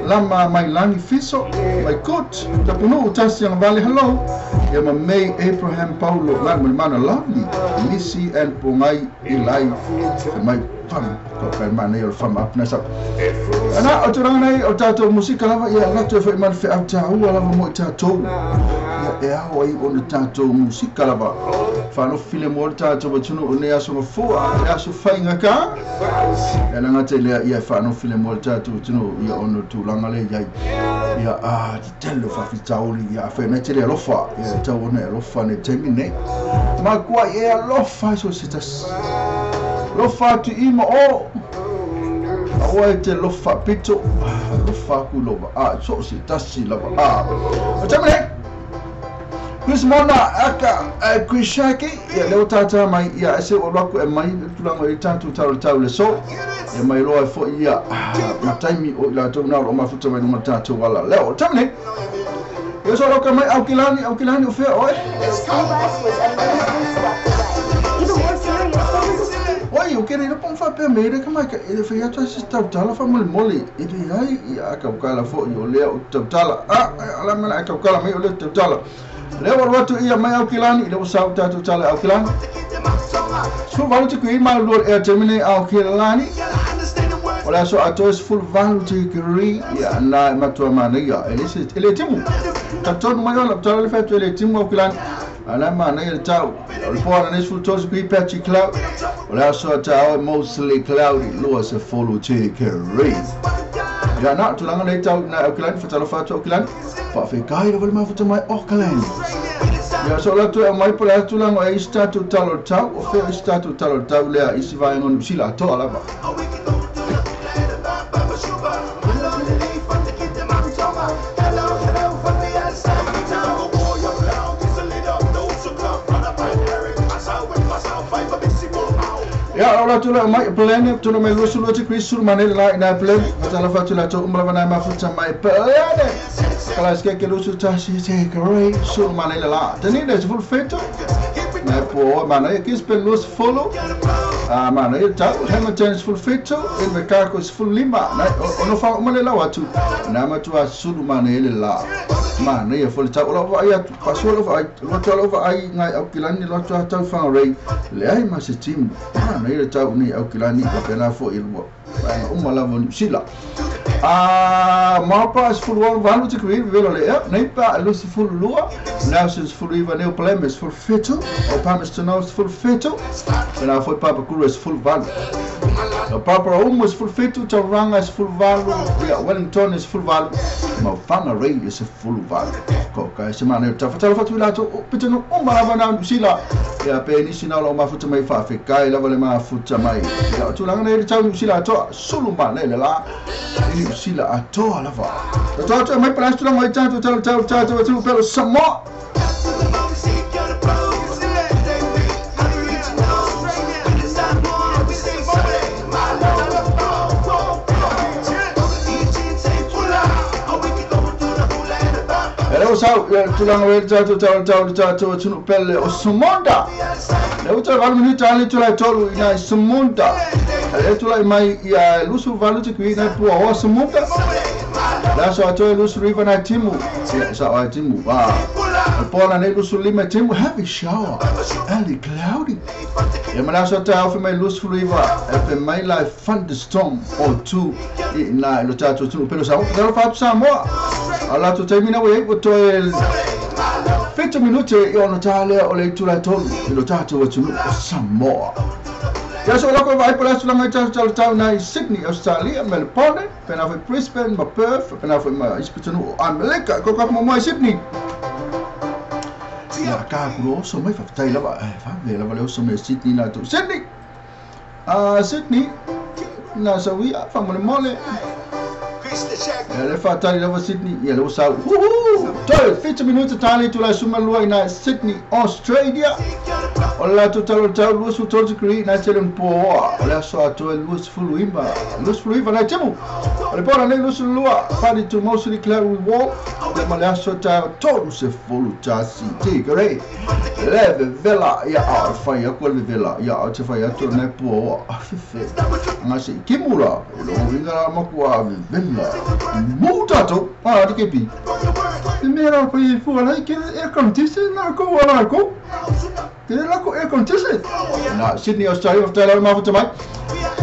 Speaker 2: lama mai langi fiso my coach tapuno utasi yang vale hello ya ma May Abraham Paulo la mana lovely Missy and Pongai Ilai mai fam ko kai mana yo fam up nasa ana o turang nei o tato musika lava ya la to fa man fa auta ua lava mo tato ya e ao ai o tato musika lava fa no file mo tato ba tuno o ne aso mo fo aso fainga ka ela nga tele ya fa no file mo tato tuno ya ono tu langa le ya telo fa fitauli ya fa me tele lofa ya tawo ne lofa ne termine ma kwa ya lofa so sitas lofa tu ima o awa te lofa pito lofa ku lova so si tasi lava o tamane Chris Mona aka Kwishaki ya leo tata mai ya ese olako e mai tulango itatu tau le so ya mai roa fo ya mataimi o la tona o mafuta mai matatu wala leo tamne yo solo ka mai aukilani o fe oi
Speaker 5: The school bus was immediately swept away. Even more serious,
Speaker 2: oi o kere no pon fa pe mere ka mai ka e fe ya tasi tala fa moli e be ai ya ka kala fo yo le o tala ala mena ka kala mai o le tala leo watu ia mai aukilani leo sau tatu tala aukilani so valu te kui mai lor e termine aukilani wala so atos full value te kiri ya na matua mana ya ele timu taton mai wala tala le fatu ele timu aukilani ana mana ele tau report on full tos kui patchy cloud wala so tau mostly cloudy lo se follow te kiri ya na tulanga le tau na aukilani fatala fatu aukilani fa fe kai le ma futa mai Auckland ya so la tu mai pula tu la mai statu talo tau o fe statu talo tau le isi vai ngon sila to ala ba ya ora tu la mai plan tu no me lo sulo ti qui sul manel la ina plan matala fa tu la to umla bana ma futa mai plan kala ske ke lo su ta si te great sul manel la tani des full feto na po mana e kis pel los follow mana e ta Hamilton full feto in the cargo is full lima na ono fa umle la watu na ma tu sul manel la mana e full ta ora va ya pasolo va lo ai ngai aukilani lo ta ta fa rei le ai ma se tim mana e ta uni aukilani pe na fo ilbo umala von sila mapa is full one valu te kwi velo le nei pa lo si full lua now since full even neo plan is full feto o pamis to now is full feto and I thought papa kuru is full valu o papa almost full feto Taranga is full valu yeah Wellington is full valu ma fanga rei is full valu ko ka se mana ta fatala fatu la to piteno umala bana sila ya pe ni sina lo mafuta mai fa fe kai la vale mafuta mai ya tu langa nei tau sila to sulu ma nei la sila atoa lava to mai para tu mai tau tu pelo samo Leo sau tulang wel tau tu pele o sumonda leo tu valu ni tali tu lai tolu ina sumonda leo tu lai mai ya lusu valu tu ina pu o sumonda la so to lusu river na timu sa wa timu ba pona ne lusu lima timu heavy shower early cloudy ya mana so ta off mai lusu river e mai like thunderstorm or two ina lo tatu tu pelo sa da fa sa mo ala tu termina we to el 20 minuti io notale o le tula tolu lo tatu tu Samoa ya so la ko vai para sulla mai tau na Sydney Australia Melbourne pena foi Brisbane ma Perth pena foi ma ispitanu America ko mo mai Sydney ya ka ko so mai fa tai la ba fa ve la va so mai Sydney na tu Sydney Sydney na so we fa mo mole le fatali lava Sydney ya lo sa to 20 minuti tali tu la suma lua ina Sydney Australia ola tu talo lu su to degree na telen po ola so to lu full imba na temu le pora ne lu su lua fadi to mostly clear with wall de mala so ta to se full ta si te gre leve vela ya fa ya ko le vela ya te fa ya to ne po ngasi kimura lo vinga makua vela mutato di che bi mera poi fu la che è contese na ko wala ko che la ko è contese na Sydney Australia of tala ma futa mai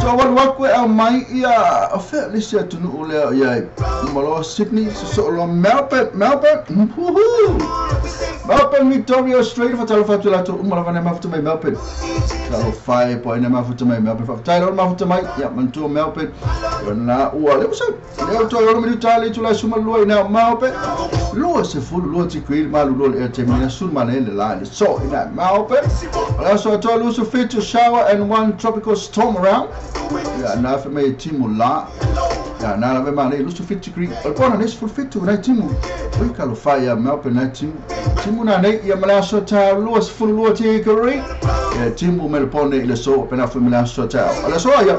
Speaker 2: so what ko mai ya affair list to no le ya malo Sydney so lo Melbourne Victoria Australia for tala fatu la to umala vana ma futa mai Melbourne talo 5 point na ma futa mai Melbourne tala ma futa mai ya mantu Melbourne na le so le to lo mi tali tu la suma lo ina Melbourne lo se fu lo ti qui ma lo e termina sul manele la so ina Melbourne also to lo so fit to shower and one tropical storm around ya na fa mai timula ya na la ma nei lusu fit degree o pona nes full fit na timu oi kalo fire ma pe na timu na nei ia mala so ta luas full lu te kari ya timu me pone ile so pe na fu mala so ta ala so ya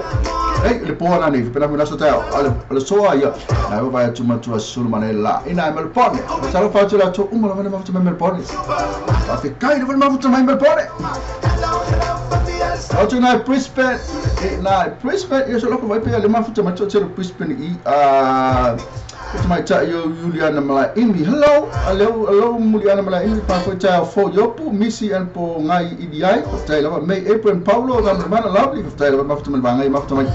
Speaker 2: ei le pona nei pe na mala so ta ala so ya na va tu ma tu sul ma nei la ina me pone sa lo faccio la tu ma ma tu me pone fa fe kai le ma tu me pone Ocho na Brisbane, yo solo ko vai pe le mafuta ma tso Brisbane mai ta yo Juliana mala imi hello Juliana mala imi pa ko ta fo yo pu misi an po ngai idiai ko ta la mai April Paulo na mana lovely ko ta la mafuta ma ngai mafuta mai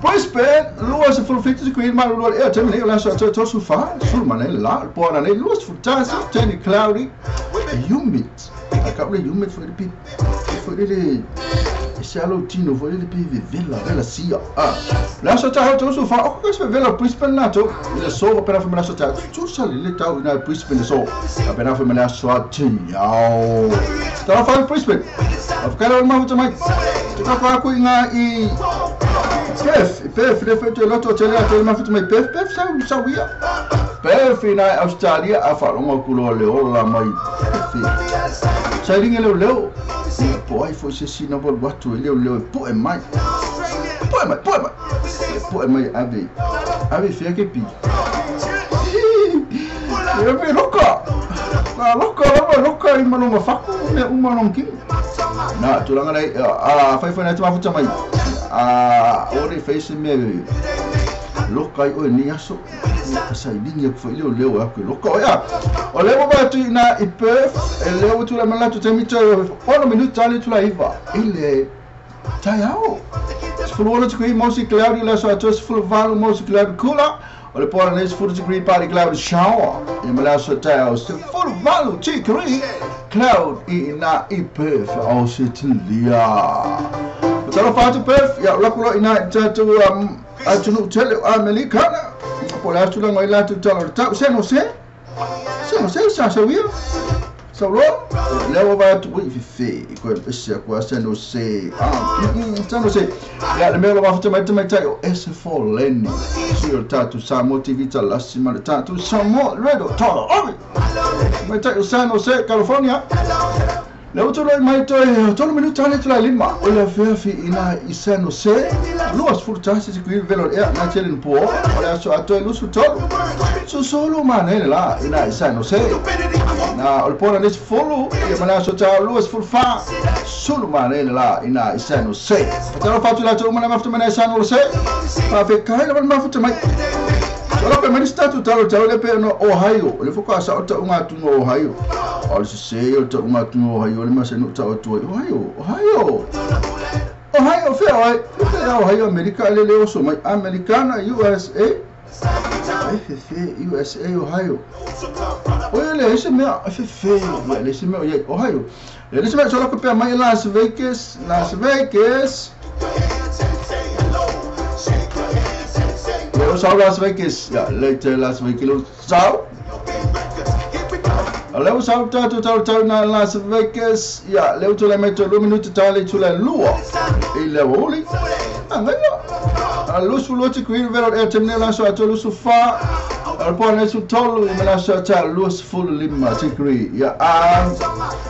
Speaker 2: Brisbane luas full fit to queen ma lu e ta me la so to so fa sul ma la po na ne luas fantastic sunny cloudy humid I can't really humid for the people for the shallow tino for the people villa sia la so ta to so fa o ko villa Brisbane na to le so opera fa la so ta tu sali le ta na Brisbane so opera fa la so ta yao sta fa Brisbane of kala ma to mai to fa ko nga I pef le fa to lo to tele to ma fa to mai pef sa wia pef na Australia a fa lo ko lo le ola mai Sairing leo poi foi se sina vol watu leo poi mai ave fia que pi eu me loca I mano ma faku me uma non ki na tulanga dai fai na tuma futa mai ore face me loca o ni aso sai linha foi leo aku loca ya o leo ba tu na ipef leo tu la mala tu temito ono minuto ali tu la iva ile taiao sfulolo tu qui mosi cloudy la so to full valo mosi cloudy cooler o le pora nes 40 degree party cloud shower e mala so taiao full valo chikri cloud ina ipef o sitilia pero fa tu pef ya la kulo ina tatu atunu tele americana por la chula ngoi la tu talo ta se no se sa wio so lo le va tu wi fi ko se ko se no se ya le me lo va fa mai ta es for lenni sur tatu sa motivita la sima tatu samo redo tolo mai ta sa no se California le otro mai to minuto ale la lima o la fi ina isano se luas furtasi qui velo na chelen po ora so ato lusu to so solo manele la ina isano se na ol pora nes follow e mana so ta luas furfa solo manele la ina isano se però fatto la to mana mafto mana isano se ma fe kai la mafto mai ora per me stato talo le per no Ohio le fuko asa o ta unga tu no Ohio o se o ta unga tu no Ohio le ma se no ta o tu Ohio fe Ohio America le so mai Americana USA Ohio o le se me fe le se me Ohio le se me solo ko per mai Las Vegas Sao Las Vegas, ya later Las Vegas sao. Leo sao tatu na Las Vegas, ya leo tu le metto 2 minuti tale tu le lua. Il lavori. Lo su lo ci qui vero e temne la so atto lo su fa. Al pone su tolo me la so ta lo full lima ci qui. Ya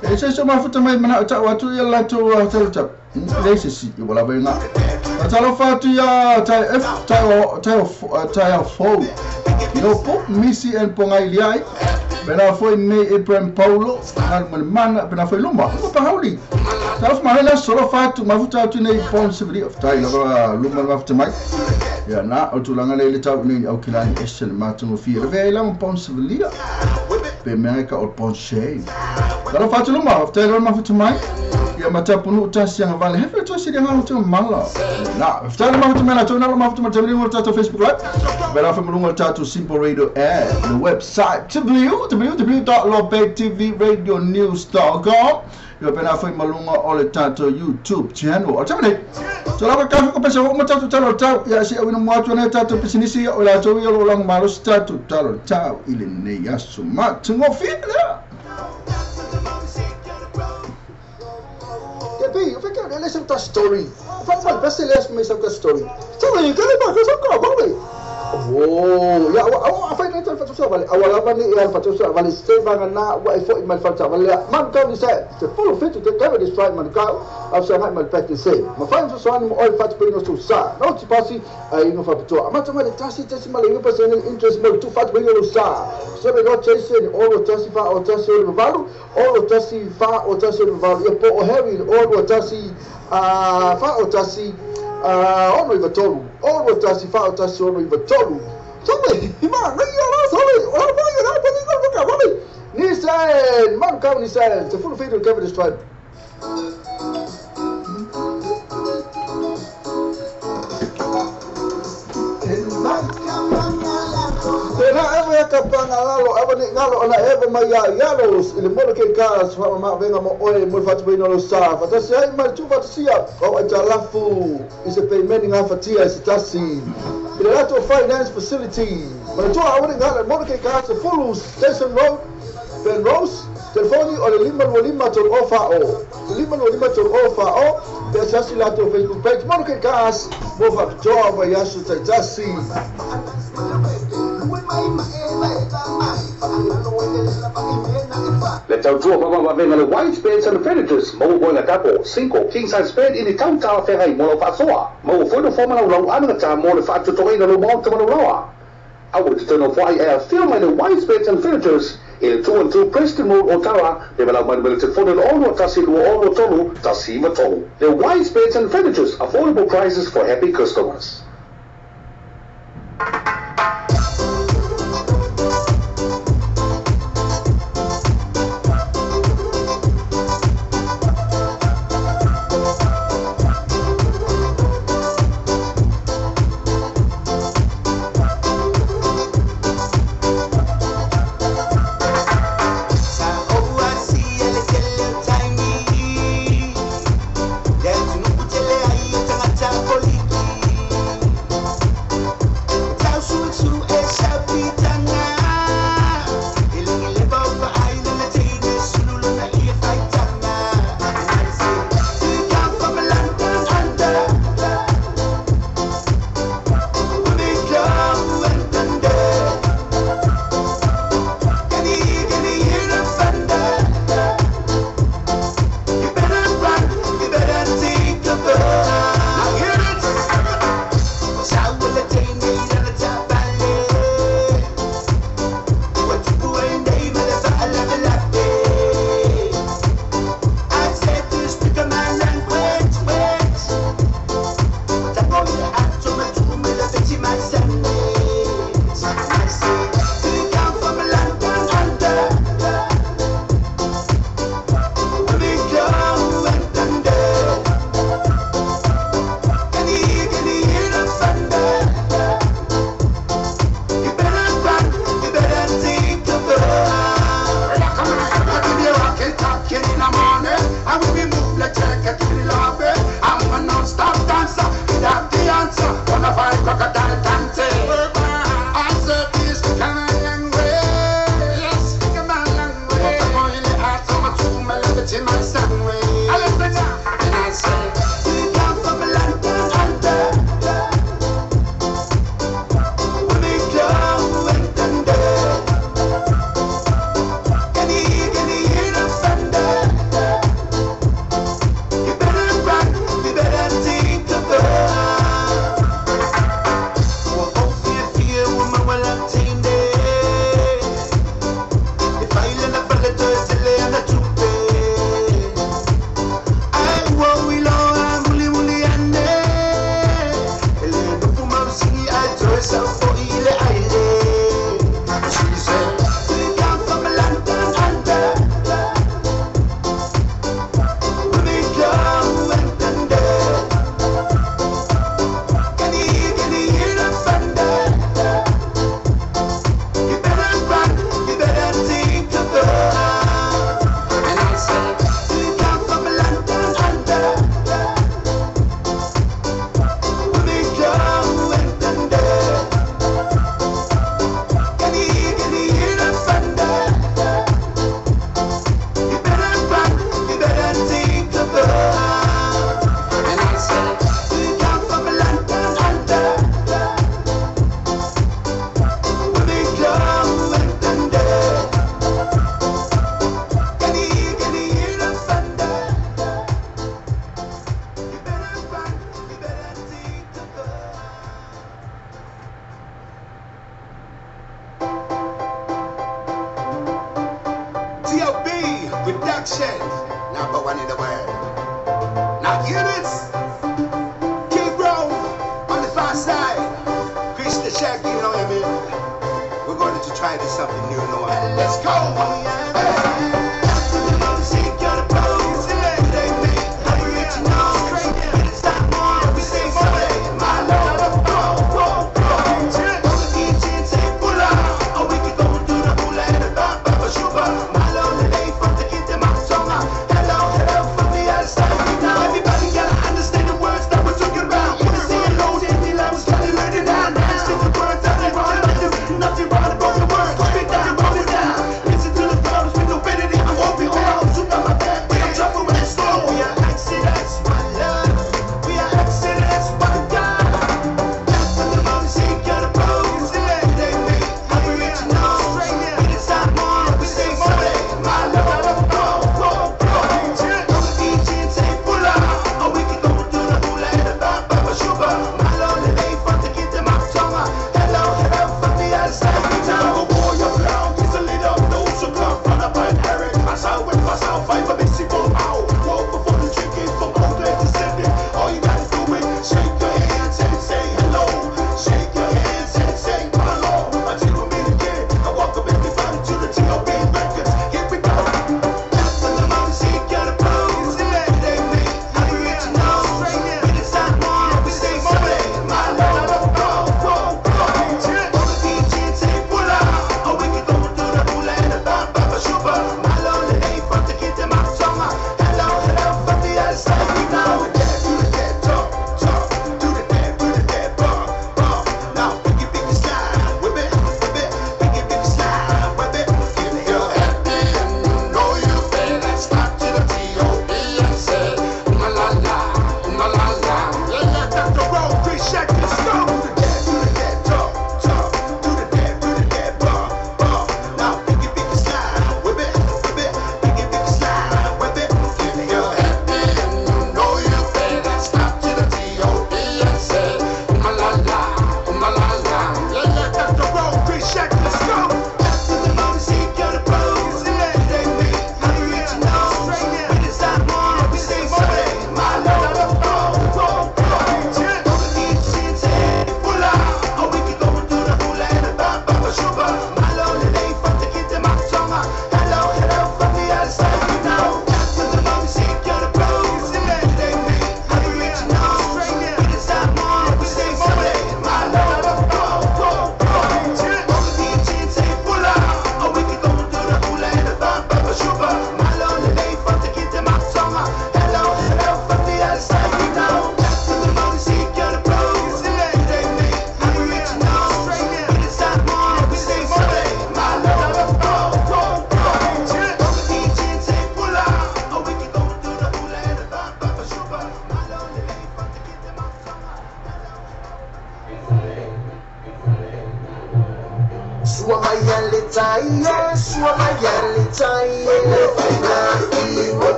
Speaker 2: e se so ma futa mai mana ta watu ya la to ta. Lesi si wala bena. Talo fatu ya tai fo. Yo po misi en ponga iliai. Bena foi me April Paulo na mana bena foi luma. Ko pa hauli. Talo ma la solo fatu mafuta tu nei possibility of tai la luma mafuta mai. Ya na o tulanga le tau ni au kilani esel matu mo fi. Ve la possibility. Pe America o ponche. Talo fatu luma after la mafuta mai. Ya matapunu utasi yang vale hefe to si dengan tu mala na ftana ma tumela to na ma tumela tabli mo tato Facebook live bela fa mulunga tato simple radio ad the website www.lobtvradionews.com yo pena fa mulunga ole tato YouTube channel atamane to la ka ko pesa mo tato talo tau ya si awina mo to na tato pisinisi ola to yo lo malo tato talo tau ile ne ya suma tungo fitna eu fiquei listen to story. Vamos lá, best listen me some story. Story, que ele vai fazer com a bola.
Speaker 1: Oh, ya, apa yang kita patut vale. Awal ni yang patut vale stay bangana wa ifo imal falta vale. Man kau ni saya, full fit to cover this strike man kau. After I my practice say. Ma fine so soan mo oil fat pino so sa. No tipasi ai no fato. Ama tama de tasi mal ingo personal interest mo tu fat pino sa. So we not chasing all tasi fa or tasi o valu, all tasi fa or tasi o valu. E po o heavy all tasi fa o tasi ono iva tolu. Ono tasi fa o tasi ono iva tolu. Sabe, ima, ngai sabe. Ora vai na pa ni ka vale. Ni sai, man kau ni sai. It's a full fit to cover this strike. Tena eva kapanga lalo, eva ni ngalo ona eva maya yalos ile molo ke kas fa ma venga mo oe mo fatu bino lo sa fa tasi ai ma tu fatu sia ko aja lafu is a payment nga fatia is tasi ile lato finance facility ma tu awani ngalo molo ke kas full station road Ben Rose telefoni ole lima tol ofa o lima tol ofa o pe sasi lato Facebook page molo ke kas mo fa joa wa yasu tasi
Speaker 3: Le tau tua mama venga le white beds and furnitures mo boina tapo 5 king size bed ini tau tau ferrai mo lo fasoa mo foi no forma lo anga ta mo le fatu to ina lo mo to lo loa I would turn off why film in the white beds and furnitures in 2 and 2 Preston Road Ottawa they will have my telephone and all what tasi lo all tolu tasi ma tolu the white beds and furnitures affordable prices for happy customers.
Speaker 6: action. Number one in the world. Now hear this. Keep Rome on the far side. Chris the Shaggy, you know what I mean? We're going to try this something new, you know what? Let's go.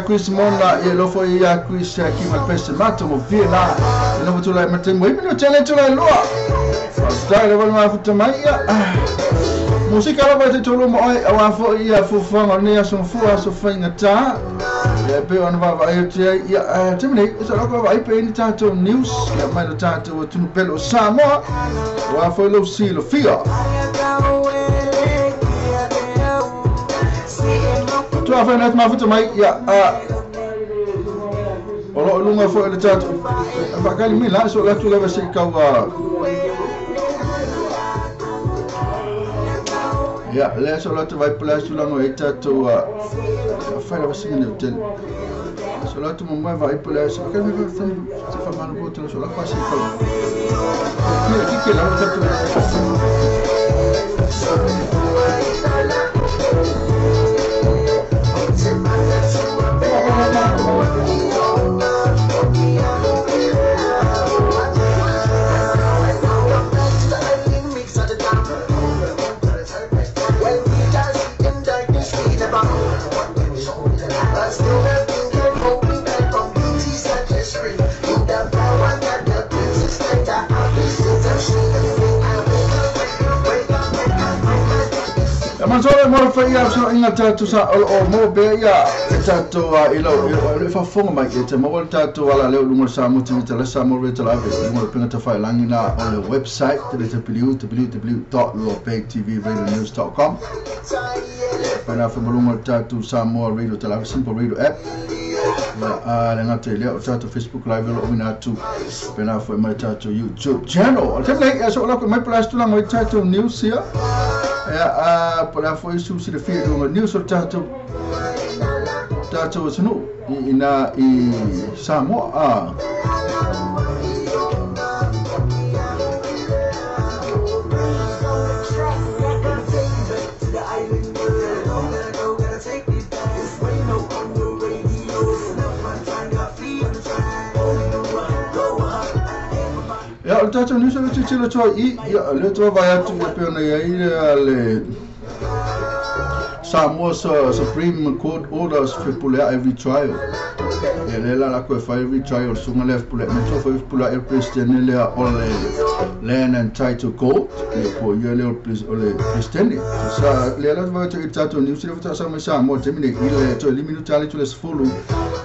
Speaker 2: Chris Mona e lo foi a Chris aqui mal peste mato mo vila e não vou lá meter muito no challenge lá loa está levando uma foto mais música lá vai ter todo mo a foi ia fufanga nem são fua só fina tá e pe on vai ia terminei isso lá vai pe ni tato news e mais do tato tu no pelo Samoa o foi lo silo fia tu a fenet ma foto mai ya olo lunga foi le tato bakali mi la so la tu leva se kawa ya le so la tu vai place tu la no tato fai la vasi ne hotel so la tu mo vai place bakali mi fa fa mano boto so la quasi kawa ki la tato Masole mo fa ia so inga tatu sa o mo be ia tatu ilo fa fonga mai te mo tatu wala le lungo sa mo te la sa mo re te la ve mo pinga te fa langi na on the website www.lopegtvradionews.com pana fa mo tatu sa mo radio te la simple radio app le ngate le tatu Facebook live lo mina tu pana fa mai tatu YouTube channel te le so la ko mai plus tu lang tatu news here para foi susi de fio do news o tato sunu ina I Samoa o tato news o titilo toi le trova tu pe na le Samoa Supreme Court orders for puller every trial. Le la ko fa every trial sunga le puller me so fa puller el president le ole land and title court le po yo le president sa le la va te tato news le fa sa me Samoa te mine ile to elimino tali to les follow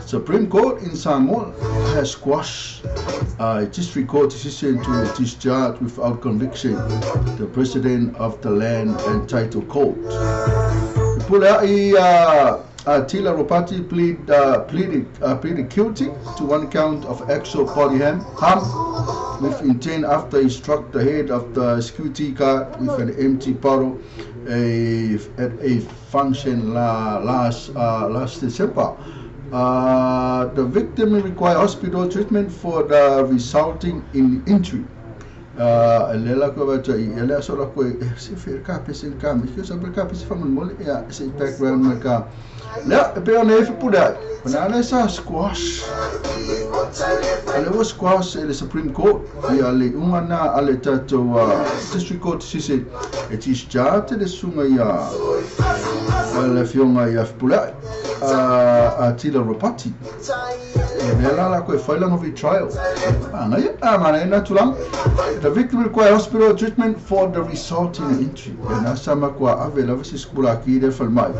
Speaker 2: Supreme Court in Samoa has squashed a district court decision to discharge without conviction the president of the land and title court. Tila Ropati pleaded guilty to one count of actual body harm with intent after he struck the head of the security guard with an empty bottle at a function last December. The victim required hospital treatment for the resulting injury. Lela ko ba tai ela so la ko se fer ka pesen ka mi ko saber ka pesen famun mol ya se background mereka la pe on e fuda na sa squash ele was squash the Supreme Court ya le una ale tato district court si se et is jate de sunga ya la fionga ya fuda a Tila Ropati la ko fa lang of trial mana na tulang. The victim required hospital treatment for the resulting injury. Na sama ko avela visi skula ki de falmai.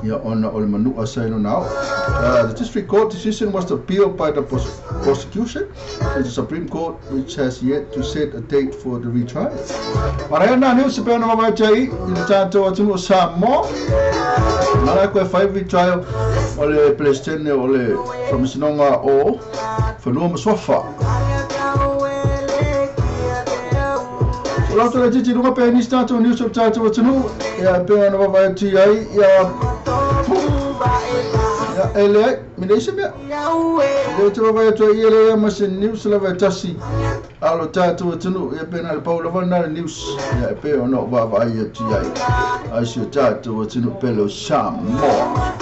Speaker 2: Ya on ol manu asaino now. The district court decision was appealed by the prosecution to the Supreme Court, which has yet to set a date for the retrial. Marana news pe na mabachai in tanto atu Samoa. Nala ko fa retrial ole president ole from Sinonga o for no sofa. Lato la titi lunga pe ni stato news of tato tunu ya pe na va ti ai ya ele mi dei se me le to va to ile ma se news la va tasi alo tato tunu ya pe na Paulo va na news ya pe no va ya ti ai asio tato tunu pe lo Samoa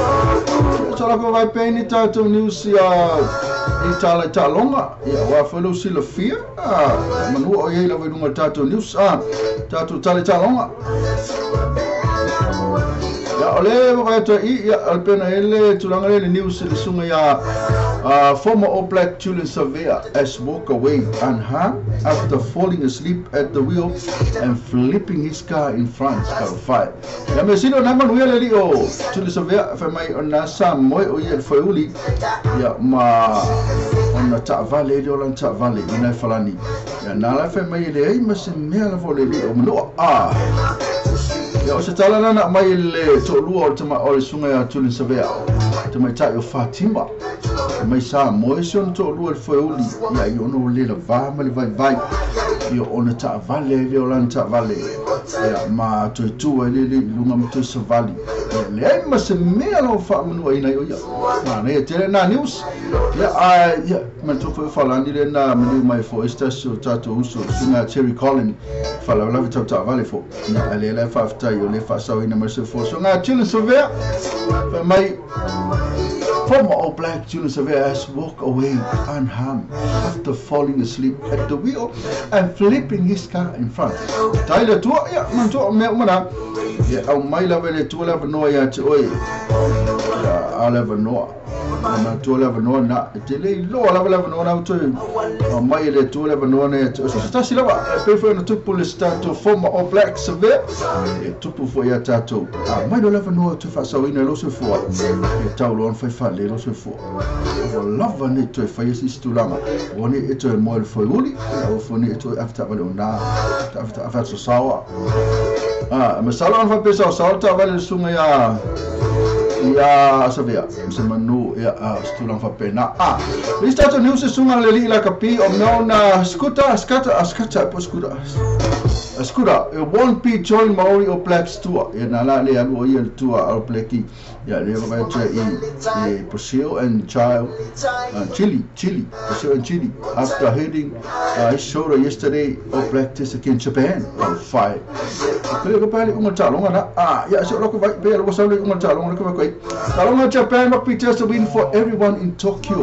Speaker 2: so la va pe ni tato news ya Itala talonga ya wa felo sila fia manu o ye la we dunga tato news tato tala talonga ya ole ba to ya alpena ele tulanga le news le sunga ya former All Black children surveyor has walked away unharmed after falling asleep at the wheel and flipping his car in France. Fire. Ya me sino na manu le o children surveyor fa mai ona sam moi o ye fauli ya ma ona ta vale de olan ta vale ina falani ya nala fa mai le ai ma se me ala vole o no ya o se tala na mai le to lu o tama o sunga ya children surveyor tama ta yo Fatima mai sa mo son to lu foi uli ya yo no le la va ma le vai yo ona ta vale le olan ta vale ya ma to tu le lunga mo to savali le ma se me ala fa mo ina yo ya na ne tele na news ya ma to foi falando le na mo mai fo esta so tato uso sunga cherry colony fala la vita ta vale fo na le la fa ta yo le fa sa ina ma se fo so na chile sover mai former All Black children surveyor has walked away unharmed after falling asleep at the wheel and flipping his car in front. Taila tua ya manto me mana ya au mai la vele tua la no ya te oi ya ala no na tu le no na te le lo la no na tu mai le tu le no ne so sta si lava pe fo no tupu le stato forma o black severe e tupu fo ya tato mai do le no tu fa so ina lo so fo e tau lo fa fa le lo so fo o lava ne tu fa isi stulama oni e tu mo le fo uli o fo ne tu after vale na after so sawa ma salon fa pe so salta vale sunga ya sabia se manu ya stulang fa pena li stato news sunga le li la kapi o no na skuta skata po skuta e one p join maori o blacks tour ya na la le alu o tour al blacki ya le va tra e Brazil and Chile Brazil and Chile after heading showed yesterday of black test against Japan on 5 kele ko pali ko talonga na ya so ko vai pe lo so le ko talonga ko ko talonga Japan rugby test win for everyone in Tokyo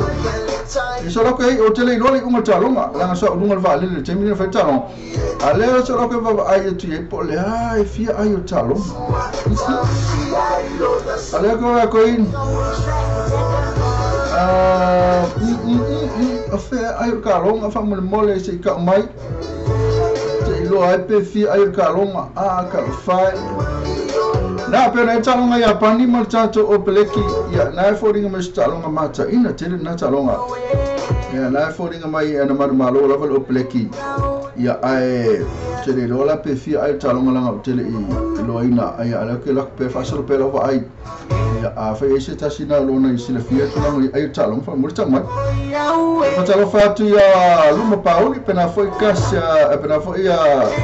Speaker 2: so lo ko o tele lo le ko talonga la so lunga va le termine fa talonga ale so lo ko va ai tu e po le ai fia ai o talonga ale ko in a fe ai o talonga fa mole se ka mai lo ai pe fi ai kalonga ka fai na pe na talonga ya pani mal tato o peleki ya na fodinga mas talonga mata ina tele na talonga ya na fodinga mai ana mar malo level o peleki ya ai tele lo la pe fi ai talonga langa tele i lo ina ai ala ke la pe fa so pe lo ai ya a fa ese tasina lo na isila fi talonga ai talonga fa mo tama fa talo fa tu ya luma pauli pena foi kasa pena foi ya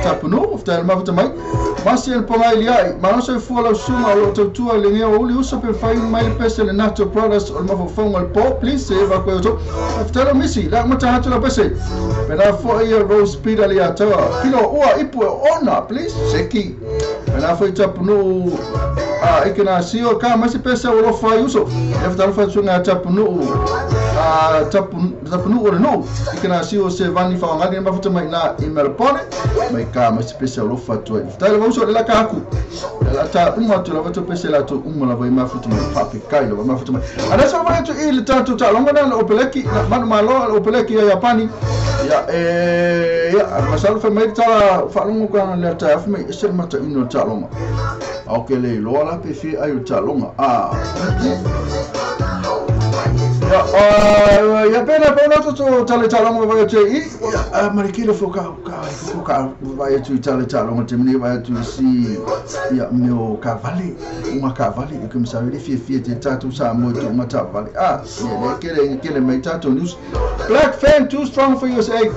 Speaker 2: tapuno ofta ma mai Marcel Pomai ai ma so fu la suma lo tu le nge o li uso pe fai mai pese le natural products o ma fo mal po please se va ko to after lo misi la mo ta la pese pena foi ya rose speed ali ata kilo o ipu ona please seki pena foi tapuno ikena sio kama si pesa o lo fai uso after lo fa sunga tapuno tapuno o no ikena sio se vani fa ngani ma futa mai na email pone mai kama si pesa o lo fa to so la kaku la ta uma tu la vato pese la tu uma la vai ma futu mai papi kai la ma futu mai adesso vai tu il tanto ta longa na opeleki man malo opeleki ya Japani ya masal fa mai ta fa longa ka na ta fa mai isir mata ino ta longa okay le lo la pe fi ayu ta longa ya pena to tale talonga vai tu marikile foka vai tu tale talonga temni vai tu si ya meu cavale uma cavale que me sabe fie te tatu sa moto uma cavale le kele mai tatu news Black Fan too strong for USA.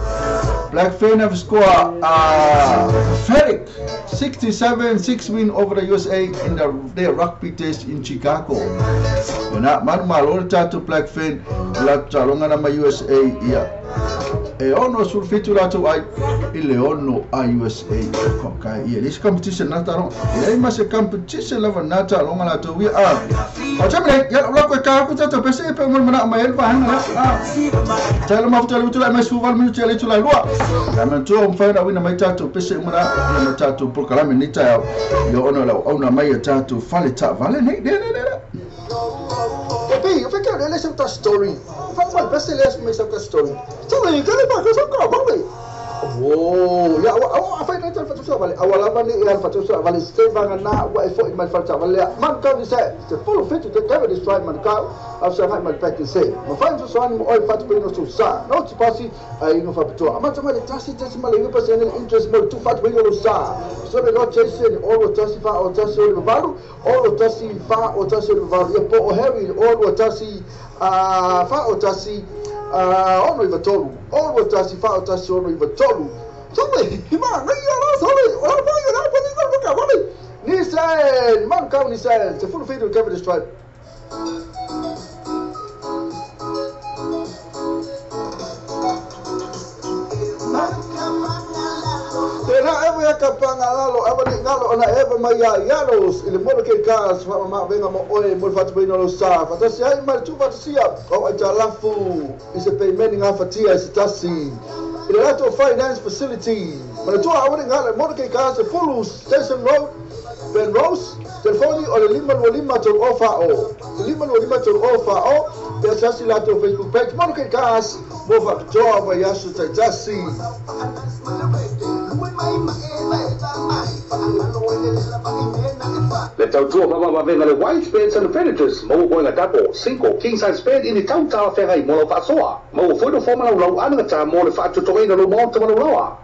Speaker 2: Black Fan have scored pathetic 67-6 win over the USA in their rugby test in Chicago. Na malo tatu Black Fan la talonga na USA ya ono sul fitula tu ai ile ono a USA kokai ia this competition na taro ia mas competition la na talonga la tu we o chamle ya lo ko ka ku tatu pese pe mo na mai ba na talo ma talo tu la mai su val mi tele tu la lua na tu on fa na wina mai tatu pese mo na tatu por kala mi ta yo ono la ona mai tatu fale ta vale ne eu fiquei olhando essa story. Faz mal, parece que ele essa story. Sabe, cara, para que só acaba, vai. Oh, ya, a fai na tele fatu vale. Awala bani ia fatu vale. Steva na wa efo in mal fatu vale. Man ka dise, se full fit to cover this try man ka. After I might pack say. Ma fai so ani mo oi fatu bino so sa. No ti pasi ai no fatu. Ama tama le tasi male yo pasi en interest mo tu fatu bino sa. So be not chasing all the tasi fa o tasi o valu. All the tasi fa o tasi o valu. Ya po o heavy all the tasi fa o tasi ono iva tolu. All the tasi fa o tasi ono iva tolu. Sabe, ma na ia sabe. Ora vai na pa ni ko vale. Ni sai, man ka ni sai. Se full fit to cover this tribe. Tena evo ya kapanga lalo, evo ni ngalo ona evo maya yalos, ile mo ke gas, fa ma venga mo oi mo fatu bino lo sa, fata si ai mal tu fatu sia, o aja lafu, is a payment nga fatia is tasi. Ile lato finance facility. Mana tu awani ngalo mo ke gas full station road, Ben Rose, telefoni o le lima tol ofa o. Lima tol ofa o.
Speaker 1: Ia tasi la tō Facebook page. Mono ke kās, mo whakatoa wa yasu tai tasi.
Speaker 3: Le tautua mamavenga le white beds and furnitures mo boinga double, single, king size bed in the tautau whengai mo lau whaasoa. Mo whoino whomana lau anangata mo le whaatotoina lo mo tamana loa.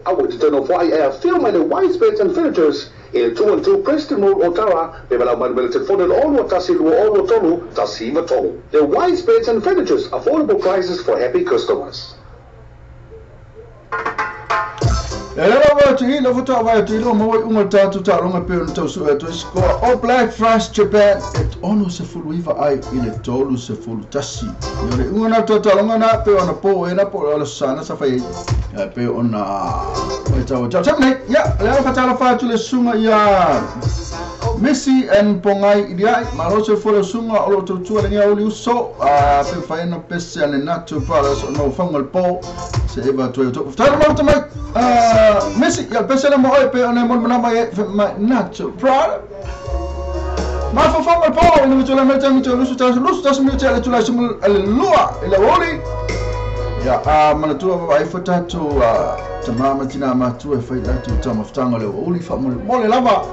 Speaker 3: I would turn off why I film my white beds and furnitures in 212 Preston Road, Ottawa. They will allow my relative phone and all what Tassi will all tolu, Tassi Vatolu. The white beds and furnitures, affordable prices for happy customers.
Speaker 2: Ela vai te ilo foto vai te ilo mo uma tatu ta longa pe no tau su to score all Black Friday Japan et ono se fulu iva ai ile tolu se fulu tasi yo le una to ta longa na pe ona po ena po ala sana sa fai pe ona mai tau tau nei ya le fa tala fa tu le sunga ya Messi and pongai idia maro se fulu sunga o to tu le ngia oli so pe fai na pese ane natu para so no fangal po se eva to to ta mo to mai Messi ya pese na mo pe ona mo na mai natu para ma fa fangal po ni to le meta mi to lu su mi to le tu la simul lua ile woli ya mana tu vai fata to tamama tina ma tu e fai datu tama ftanga le woli fa mo le lava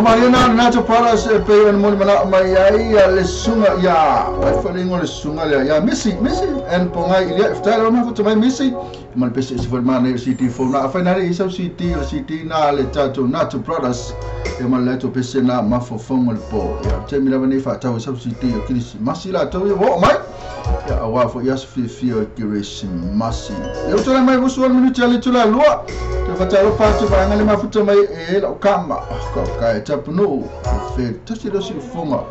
Speaker 2: Mariana nato para se pe en mo mana mai ai le sunga ya wa falingo le sunga ya missy en ponga ia ftara ma futu mai missy mal pese se forma na city for na fa na isa city na le tato nato brothers e mal leto pese na ma fo fongo le po ya te mi lava nei fa tau isa city o kilisi masila to wo mai ya wa fo yas fi kirisi masi eu tole mai vusual minuti ale tula lua te fatalo patu ba ngale ma futu mai e la kama ko kai tapno fe tasi do si fonga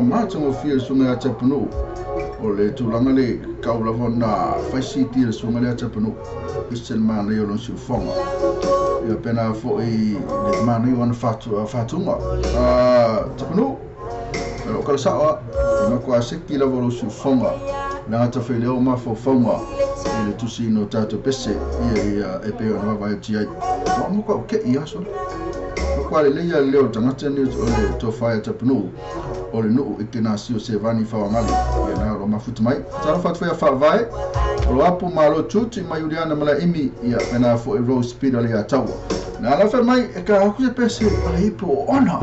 Speaker 2: mato o fi sunga tapno o le tulanga le kaula vona faisiti le sunga le tapno isel man le yon si fonga ya pena fo i le man yon fatunga tapno o kala sawa ma ko aseki la volo si fonga na ta fele o ma fo fonga le tusi no tato pese ia e pe ona vai ti ai mo ko ke ia so ko le ia leo tangata ni o le to fire tapno o le no ikena si o se vani fa ngali ia na ro ma futu mai tara fat fa vai o apu malo tuti mai uliana mala imi ia pena fo e rose speed ali atawa na la fa mai e ka ku se pese ai po ona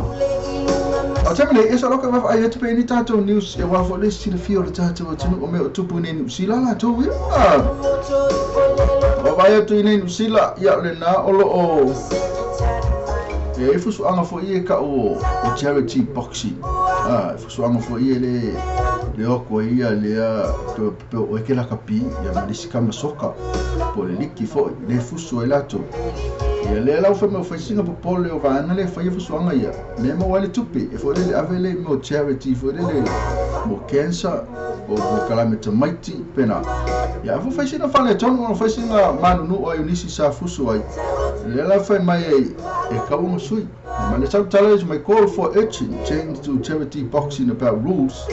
Speaker 2: o tamele e so loka va ai te pe ni tato news e wa fo le si le fio le tato o tunu o me o tupu ni sila la to wi o vai tu ni sila ia le na o lo o e fusu anga fo ie ka o charity boxing fusu anga fo ie le o ko ia le pe o ke la kapi ia ma disi kama soka po le liki fo le fusu e lato ia le la fo me fo singa po pole o va na le fo ie fusu anga ia le mo wale tupi e fo le avele mo charity fo le mo cancer o calamity mighty pena ia fo fa singa fa le tono fo singa manu no o unisi sa fusu ai le la fo mai e ka mo sui ma le challenge my call for action change to charity boxing about rules.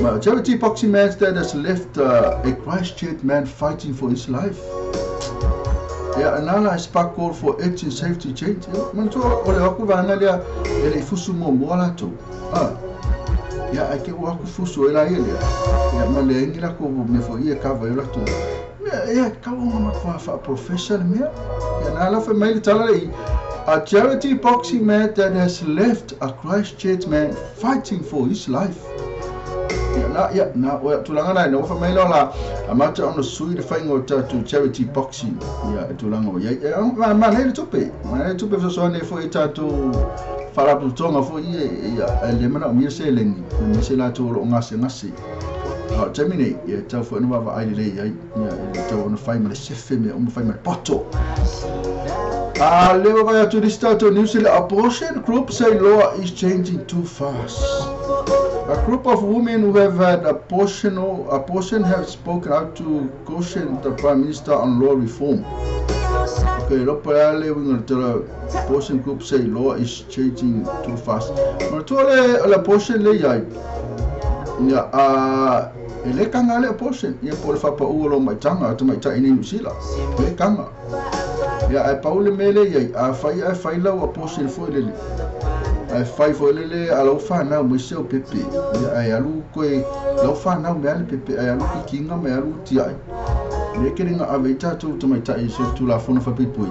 Speaker 2: My charity boxing man that has left a Christchurch man fighting for his life. Yeah, another is call for action safety change. Man to ole aku va ngalia ele fusu mo mola to. Ya ake wa ku fusu ela ele. Ya ma le ngira ko me fo ia ka va ela to. Ya ka mo ma fa professional me. Ya na la fa mai tala a charity boxing man that has left a Christchurch man fighting for his life. Na o tulanga na no fa mai la amata on sui de faingo to charity boxing ya tulanga o ya ma ne tupe so ne fo ita to fara tonga fo ya le mana mi se lengi mi se la to ngasi termine ya ta fo no va ai le ya to on fai ma se feme on fai ma poto le va to the start of New Zealand abortion group say law is changing too fast. A group of women who have had abortion have spoken out to caution the Prime Minister on law reform. Okay, we're going to tell abortion group say law is changing too fast. Martole abortion le yai. Ya ele kanga le abortion. Ya pole fa pa ulo mai tanga to mai ta ini New Le kanga. Ya ai paule mele yai a fai la abortion fo le. Ai fai fo le alo fa na mo se o pepe. Ya ai alu ko lo fa na me ale pepe ai alu kinga me alu ti ai. Le keringa aveita to mai ta i se tu la fono fa pipui.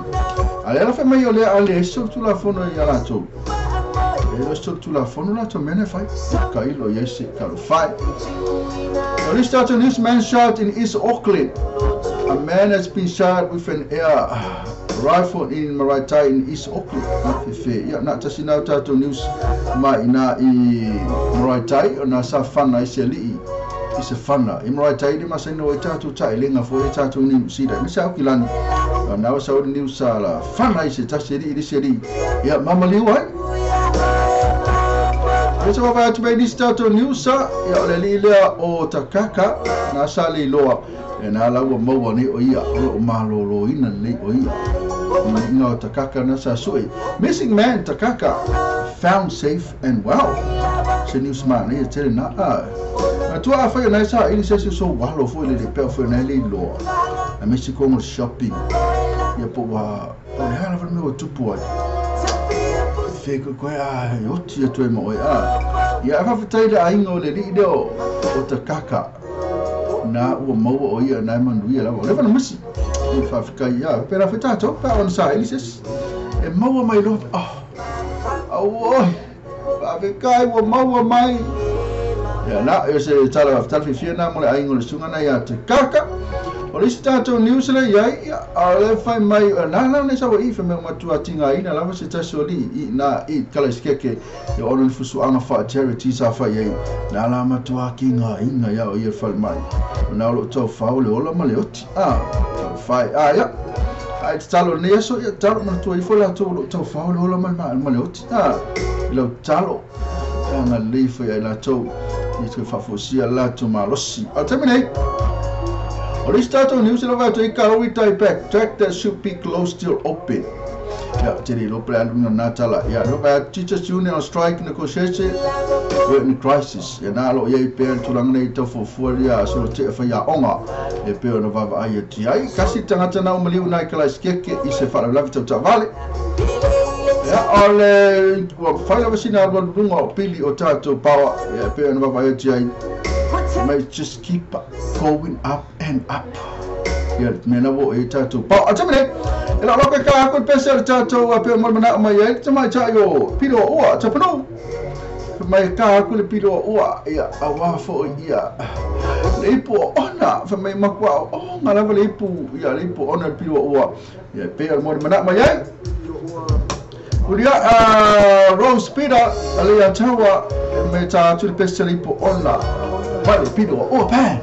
Speaker 2: Ale la fa mai ole ale se tu la fono ya la to. E se tu la fono la to mene fai. Ka ilo yesi ka fai. Well, this started this man shot in East Auckland. A man has been shot with an air rifle in Maraetai in East Auckland. Ya na tasi na tato news ma ina I Maraetai na sa fana I se li I se fana I Maraetai di masa no tato tai lenga fo tato ni sida ni sa kilani na sa o news sala fana I se tasi di se di ya mama liwa Esa wa to be this tato news ya le lile o takaka na sa le loa na la wa mo ni o ia o malolo ina le o ia no takaka na sa sui missing man takaka found safe and well se news man ia tele na tu a fa na sa ili se so walo fo le pe fo na le lo a Mexico mo shopping ya po wa o le hala va me o tupu ai fe ko yo ti to mo ya fa fa le ai ngo le lido o takaka na o mau o ia na manu ia la le va misi fa fika ia pera fita to pa on sa elises e maua mai lo au oi ave kai wa maua mai ya na e se tala fiena mo le aingo le sunga na ya te kaka o le stato news le ia a le fai mai na ne sa i fa me matua tinga ina lava se tasoli i na i kala skeke e ono fusu ana fa charity sa fa ye na la matua kinga ina ya o ye fal mai na lo to fa o le ola male oti fai ya ai talo ne so ya talo matua i fo la to fa o le ola male oti lo talo ana le fa ya la to i te fa fosia la to malosi a terminate. Oristato news in about a calorie type back track that should be closed still open. Yeah, Jerry Lopez Natala. Yeah, look at teachers union on strike negotiation. We're in crisis. Yeah, now you pay to Langator for 4 years. So take for your honor. A pair of IATI. Kasi Tangatana Maliu Nikala Skeke is a father of Tavali. Yeah, all five of us in our room or Billy or Tato power. Yeah, pair of IATI. May just keep going up and up. Ya mena wo e tato. Pa acha mene. Ela loka ka ko pesa tato ape mo mana mai e tama cha yo piro o cha pano. Mai ka ko le piro o ia awa fo ia. Lepo ona fa mai makwa o ngala lepo ia lepo ona piro o. Ya pe mo mana mai e. Uria Rose Peter ali atawa me ta tu pesa lepo ona. Vale, pido, pan.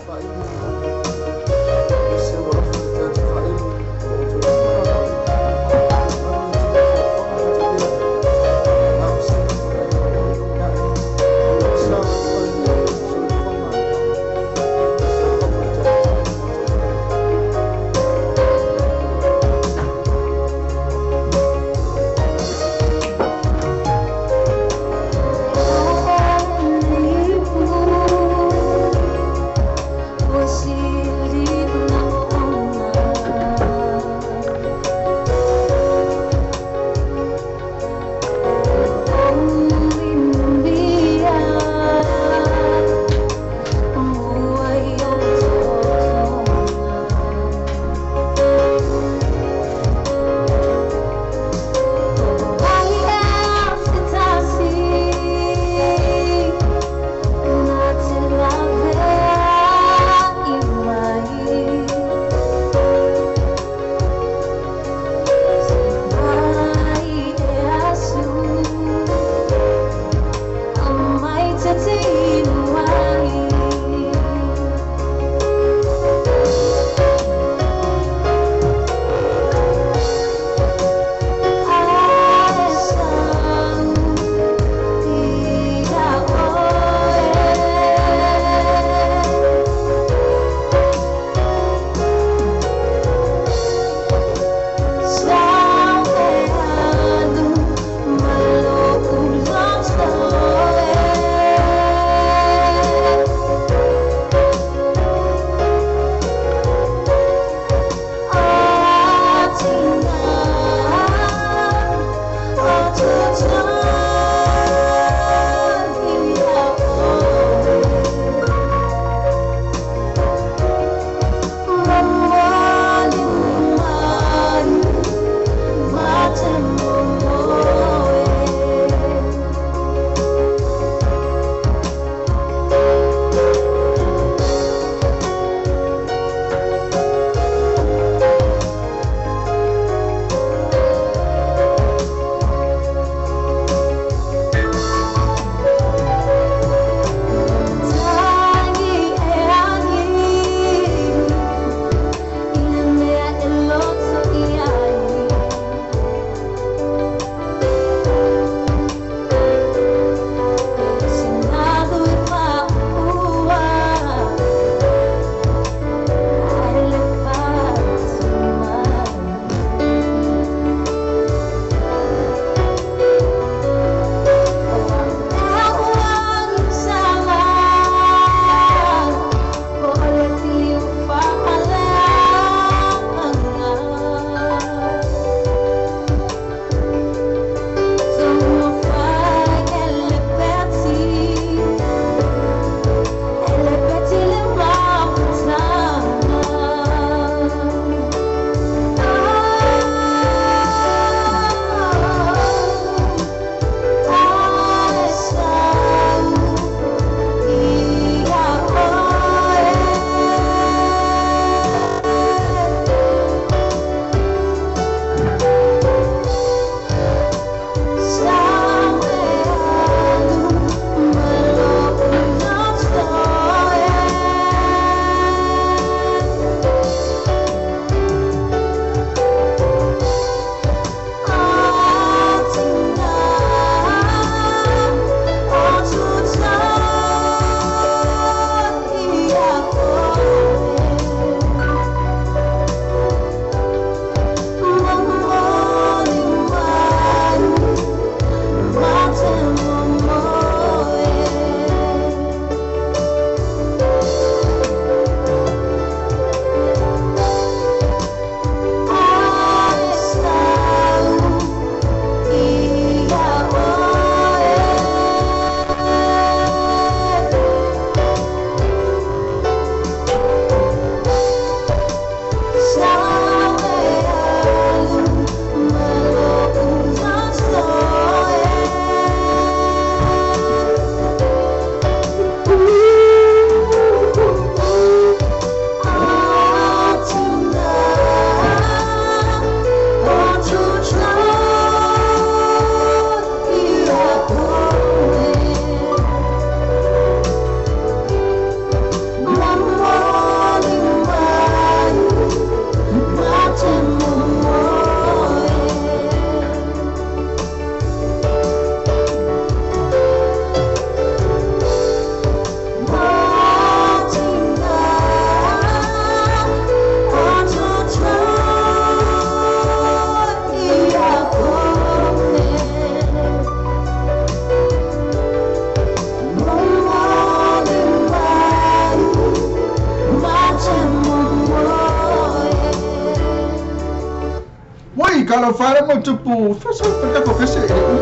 Speaker 2: lo fare molto più forse perché questo è un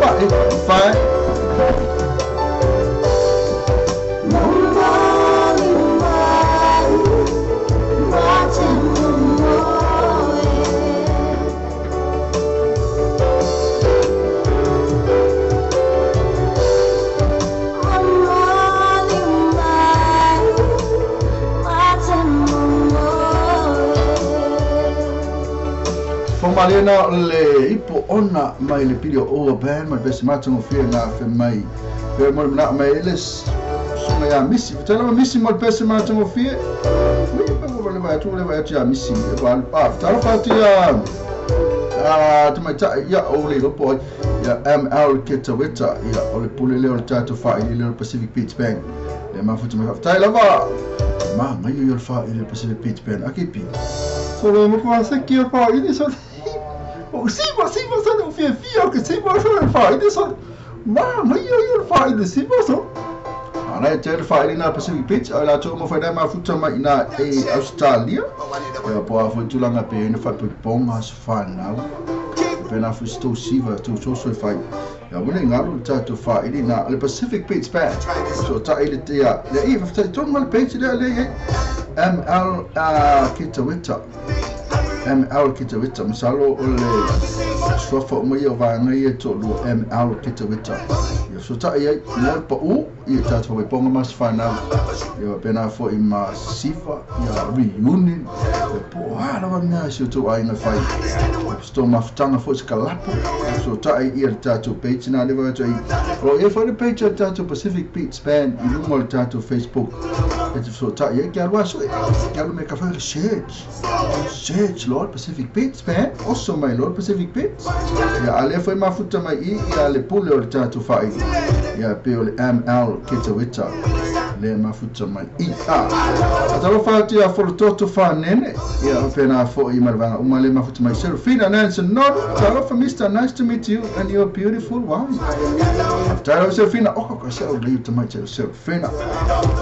Speaker 2: fai Mariana le ipo ona mai le pidio o ben ma besi matango fia na fe mai per mo na mai les suma ya misi tala ma misi mo besi matango fia mi pa mo le vai tu le vai ya misi wan pa tala pati ya tu mai ta ya o le lo boy ya ML Kitawita ya o le pule le o tato fa i le Pacific Beach Bank le ma futu ma tala va ma mai yo fa i le Pacific Beach Bank akipi so le mo ko sa ki fa i ni so Siva sa não fia que Siva só faz isso. Mama, eu faz isso Siva só. Ana ter faz na Pacific Beach, ela toma foi na futa mai na Australia. Eu poa foi tu lá na pena foi bom as fanal. Pena foi sto Siva tu so faz. Eu vou nem algo tá tu faz na Pacific Beach Band. So tá ele dia. E vai tu mal page dele ML Kitawita. ML Kitawita misalo ole sofa o mai o vanga i to lo ML Kitawita yo so ta ia mo pa u i ta to ponga mas fana yo pena fo i ma sifa ya reunion po ala wa na so to ai na fai sto maftanga fo skalapo so ta i ta to page na le va to i o e fo le page ta to Pacific Beach Band i no mo ta to Facebook e so ta ia ga wa so ga me ka fa shit Lord Pacific Beach Band also my Lord Pacific Beach ya ale foi mafuta mai i ya le pule o tatu fai ya pe o le ML Kitawita le mafuta mai i atalo fati ya for toto fa nene ya pena fo i marvanga uma le mafuta mai Serafina Nansen no talo for Mr. Nice to meet you and your beautiful wife talo Serafina o ko se o le to mai Serafina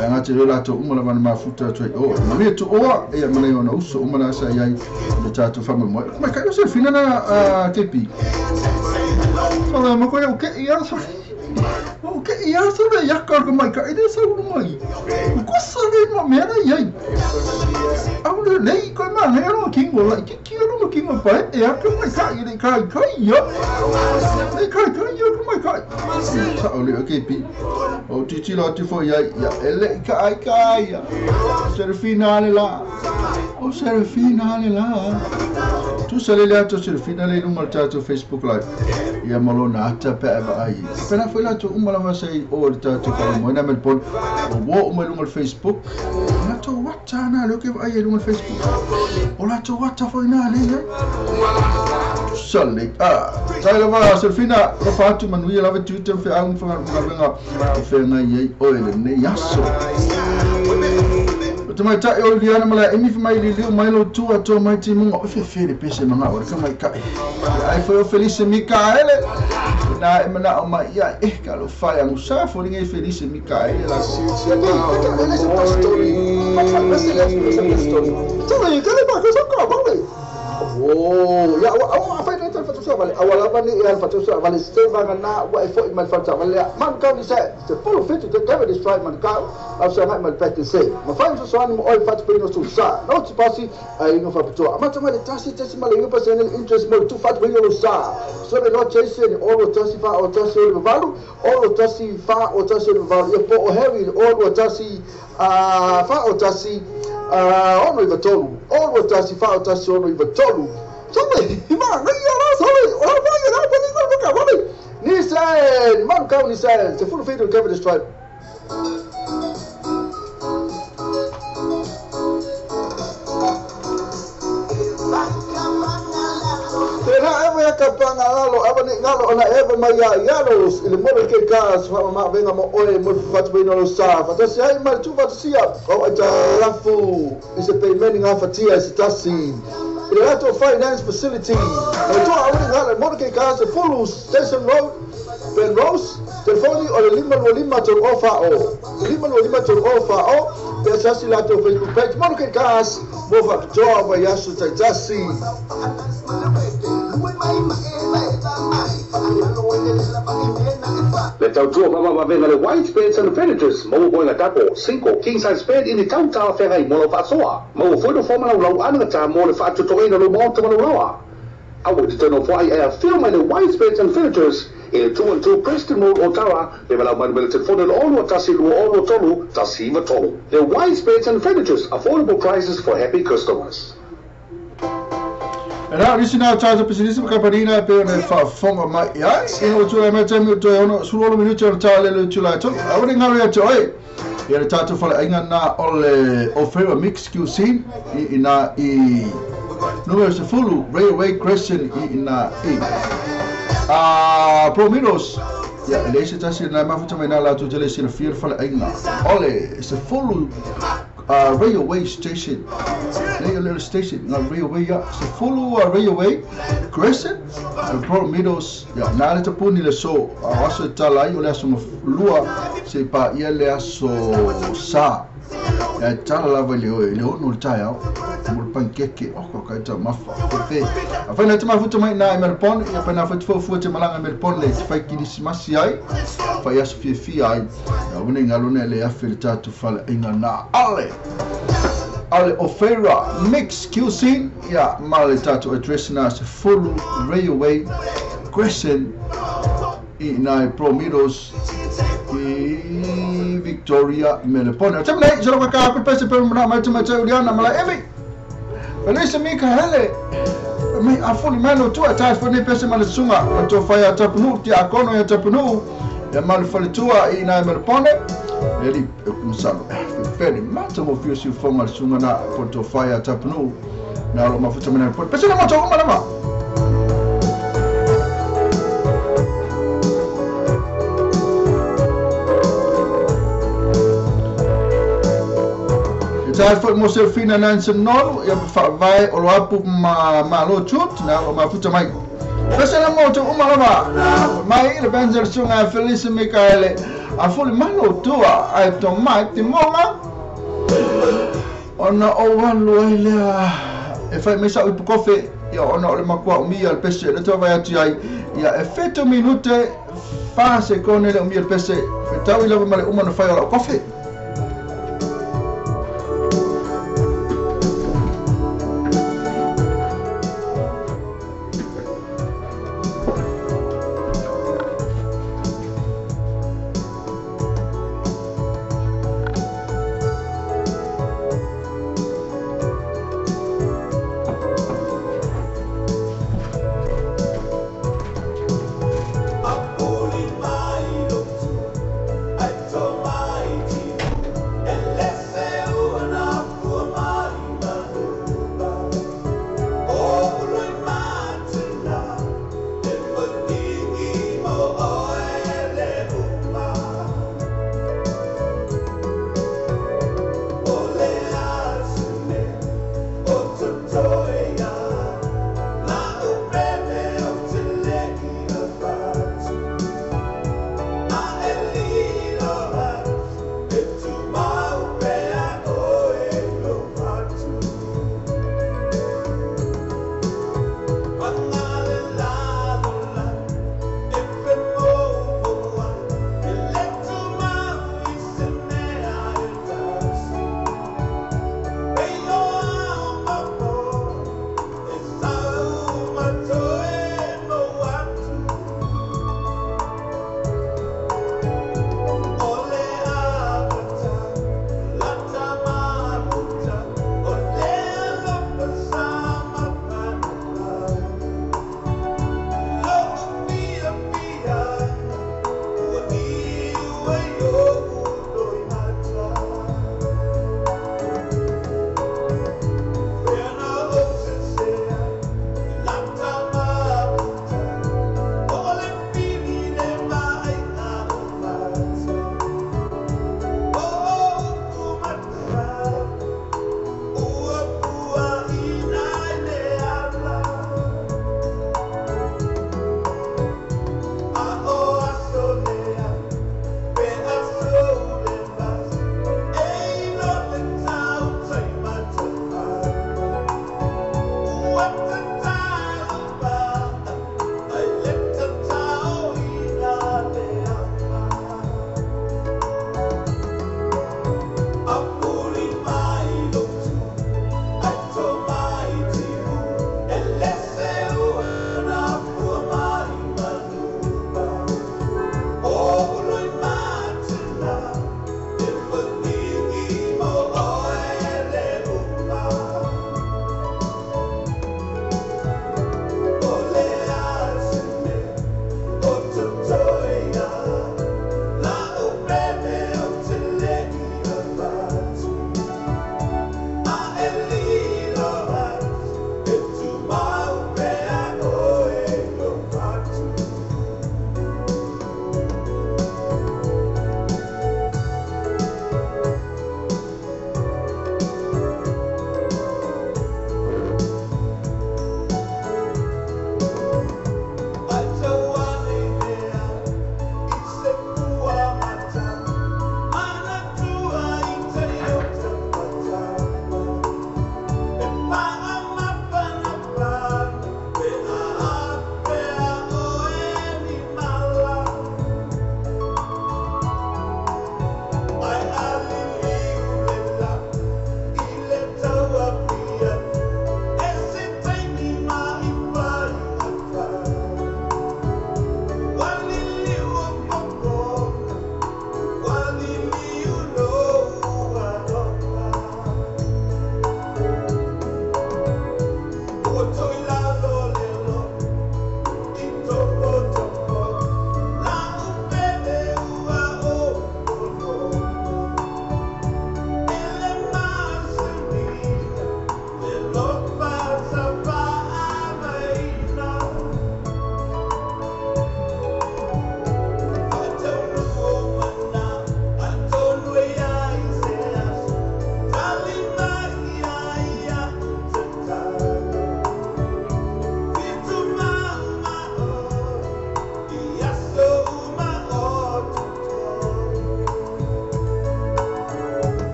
Speaker 2: ya ngati le lato uma le mafuta to o me to o ya mane ona uso uma la sa ya le tatu fa mo ma ka Serafina na kepi Olha, mas qual é o que é isso? O que é isso? Né? Já cargo mais cá, ele saiu no meio. O que sabe uma merda aí? Agora nem como é era um kingo lá, que era um kingo pai? É que mais cá ele cai, ele cai como mais cai. Olha, ok, pi. O titi lá te foi aí, ele cai. Serafina lá. O Serafina lá. Tu sale lá tu Serafina lá no maltrato Facebook live. Ia malona ata pe ai. Pena foi lá tu uma lá sai o tato para mo na melpon. O wo uma no Facebook. Lá tu wata na lo que ai no Facebook. O lá tu wata foi na ali. Sale sai lá Serafina, o fatu man wi lá Twitter fe ang fa nga fe nga ai o ele ne yaso. Tuma ta e o liana mala emi fa mai lili mai lo tu ato mai ti mo fe fe pese manga ora ka mai ka ai foi felice Micaele na e mana o mai ia ka lo fai ang usafo ninguém felice Micaele la si oh ya apa ini tu fatu vale awal apa ni yang fatu vale steva na wa e foi mal fatu vale man ka ni sai se full fit to cover this strike man ka au sa mai mal pet se ma fai so so mo oi fatu pino su sa no ti passi ai no fatu ma ta male tasi mal io passa nel interest mo tu fatu pino sa so be no chase ni o tasi fa o tasi o valu o tasi fa o tasi o valu e po o heavy o tasi fa o tasi ono iva tolu o tasi fa o tasi ono iva tolu sabe ima ngai ara sabe ora vai era para ninguém nunca vale Nissan man ka Nissan se full fit to cover the stripe Eva kapanga lalo eva ni ngalo ona eva maya yalos ile mo ke kas fa ma venga mo oe mo fatu bino lo sa fa tasi ai mal tu fatu sia o ata lafu is a payment nga fatia sitasi ile lato finance facility no to awani ngalo mo ke kas full station road Ben Rose telefoni o lima to offer lima to offer o pesasi lato Facebook page mo ke kas mo fa job ya su tasi
Speaker 3: Le tau tua mama venga le white beds and furnitures mo boinga tapo single king size bed in the tau tau whenga I molo whasoa mo whoino whomana ulau ananga tā mo le whaatotoina lo mo te mana ulawa. I would turn off why I film in the white beds and furnitures in a 212 Preston Road Ottawa, le walau manu mele telefone le olu atasi lua olu tolu tasi iwa tolu. The white beds and furnitures, affordable prices for happy customers.
Speaker 2: Now, this is now charge of business Caparina, pay on a form of my eye. In order to make time to own Sulu Minuto Charlie to Lato. I wouldn't hurry at joy. Here, a charter for Angana all offer a mixed cuisine in a numerous full railway question in a Prominos. Yeah, deze tas in my foot may allow to tell us in a fearful Angna. Ole is a full railway station. Railway station, not railway. It's a full railway crescent. Prominos. Yeah, now it's a pony le so. Also tala you less some lua. Se pa yele so sa. Ya tala valeu ele no taya. Mo pancake o ka ta mafa. Pe. Afana tama futu mai na melpon, ya pana futu futu malanga melpon le fai kinisi masiai. Fa ya fi ai. Ya wona ngalone le afirta tu fala inga na ale. Ale ofera mix cuisine ya malita to address nas full railway question in Promidos Victoria Melpona. Tamlay jalo ka ka pese per na mai tuma uliana mala evi. Elisa mika hele. Mai afuni mano tu atas for ne pese mala sunga to fire tapnu ti akono ya tapnu ya mal falitua ina Melpona. Eli kumsalo. Very matter of you for mal sunga na to fire tapnu na lo mafuta mena pese na moto uma na. Daar voor moest er financiën nol, je wij olapu malo chut, na mafuta mai. Pesa na moto umalama, mai ile benzer sunga Felice Mikaele, afuli malo tua, ai tomai timoma. Ona owan loile, e fai mesa upu kofe, ya ona ole makua umia al pese, le tova ya tiai, ya efeto minute, fa seconde le umia al pese, fetau ila male umano fai ola kofe.
Speaker 4: Almighty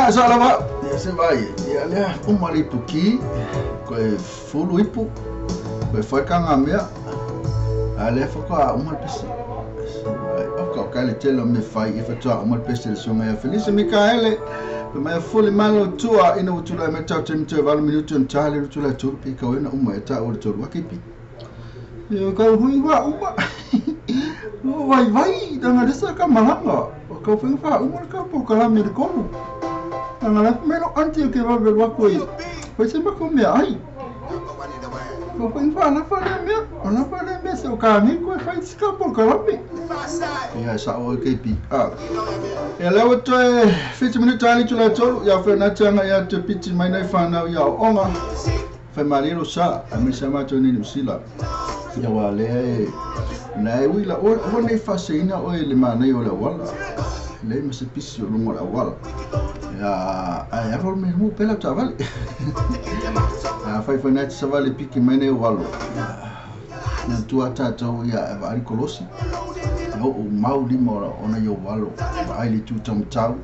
Speaker 2: Ya salah pak. Ya sebaik. Ya leh umar ipu ki. Koe fulu ipu. Koe foi kangam ya. Ale foka umar pesi. Oka kale telo me fai e fatua umar pesi le songa ya Felice Mikaele. Ma fully malo tua ina utula me tau tem te valu minuto ntale utula turpi ka wena umma eta o tur wakipi. Yo ka hui wa umma. Vai danga desa ka malanga. Ka fu fa umma ka po kala me ko. Danga la meno anti ke va ver wa koi. Vai se ma ko me ai. Ko fu fa na fa me. Ona fa me se o ka mi ko fa ska po kala me. Ya sa o ke pi. Ya lewa toe 50 minuto ali tula tolu ya fe na tanga ya te piti mai nei fana ya onga fe marilo sa a mi sama to ni sila ya wale na wila o nei faseina o le mana yo la wala le me se pisi o lungo la wala ya ya rol me mu pela tavali ya fa na tsa vale piki mai nei walo na tua tato ya va kolosi o mauli mora ona yo walo va ai tu tam tau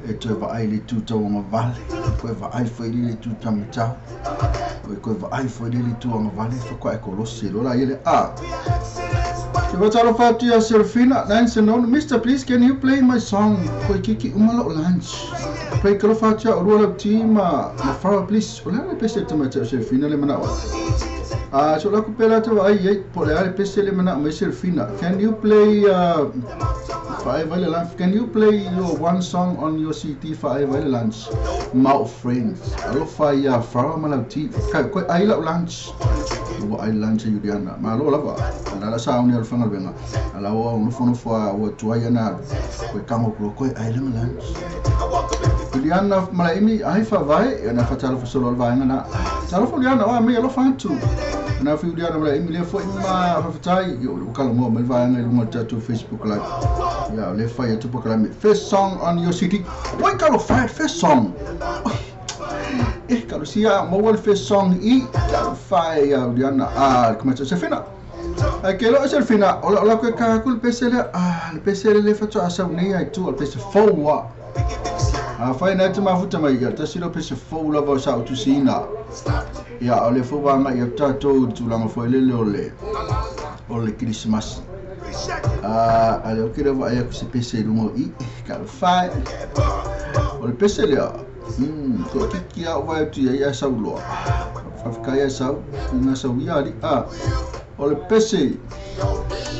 Speaker 2: e tu va ai tu tau nga vale ko va ai foi li tu tam tau ko va ai foi li tu nga vale fa ko ekolosi lo la ile ke va talo fatu ya Serafina dance no Mr. please can you play my song ko kiki umalo lunch play ko fatu ya rola team ma fara please ola pese tama Serafina le mana so la kupela to ai po le ale pesele mana mai Serafina can you play Five Islands can you play your one song on your CD Five Islands Mouth Friends alo faya fra malauti ko ai la lunch wo ai lunch yudiana ma lo lava la sound ya fanga benga ala wo no fono fo wo tuaya na ko kango ko ai la lunch yudiana malaimi ai fa vai na fatalo fo solo vai na talo fo yudiana wa me lo fantu na fi yudiana malaimi le fo ima fatai yo kala mo me vai na lo tatu Facebook live ya le fa ya tu pokala me first song on your CD why kalo first song kalau sia mo wal first song kalau fa ya yudiana kuma Serafina kelo Serafina ola ko ka kul pesele le pesele le fa tu asa ne ai tu al pesele fo wa fa ina tu mafuta mai ya tasilo pesele fo la va sa tu sina ya ole fo wa ma ya tato tu la mo fo le ole Christmas ale o kira va ya ku se pesele mo kalau fa ole pesele ko kikia vai tu ya saulo fa ya sau na sau ya ali ole pese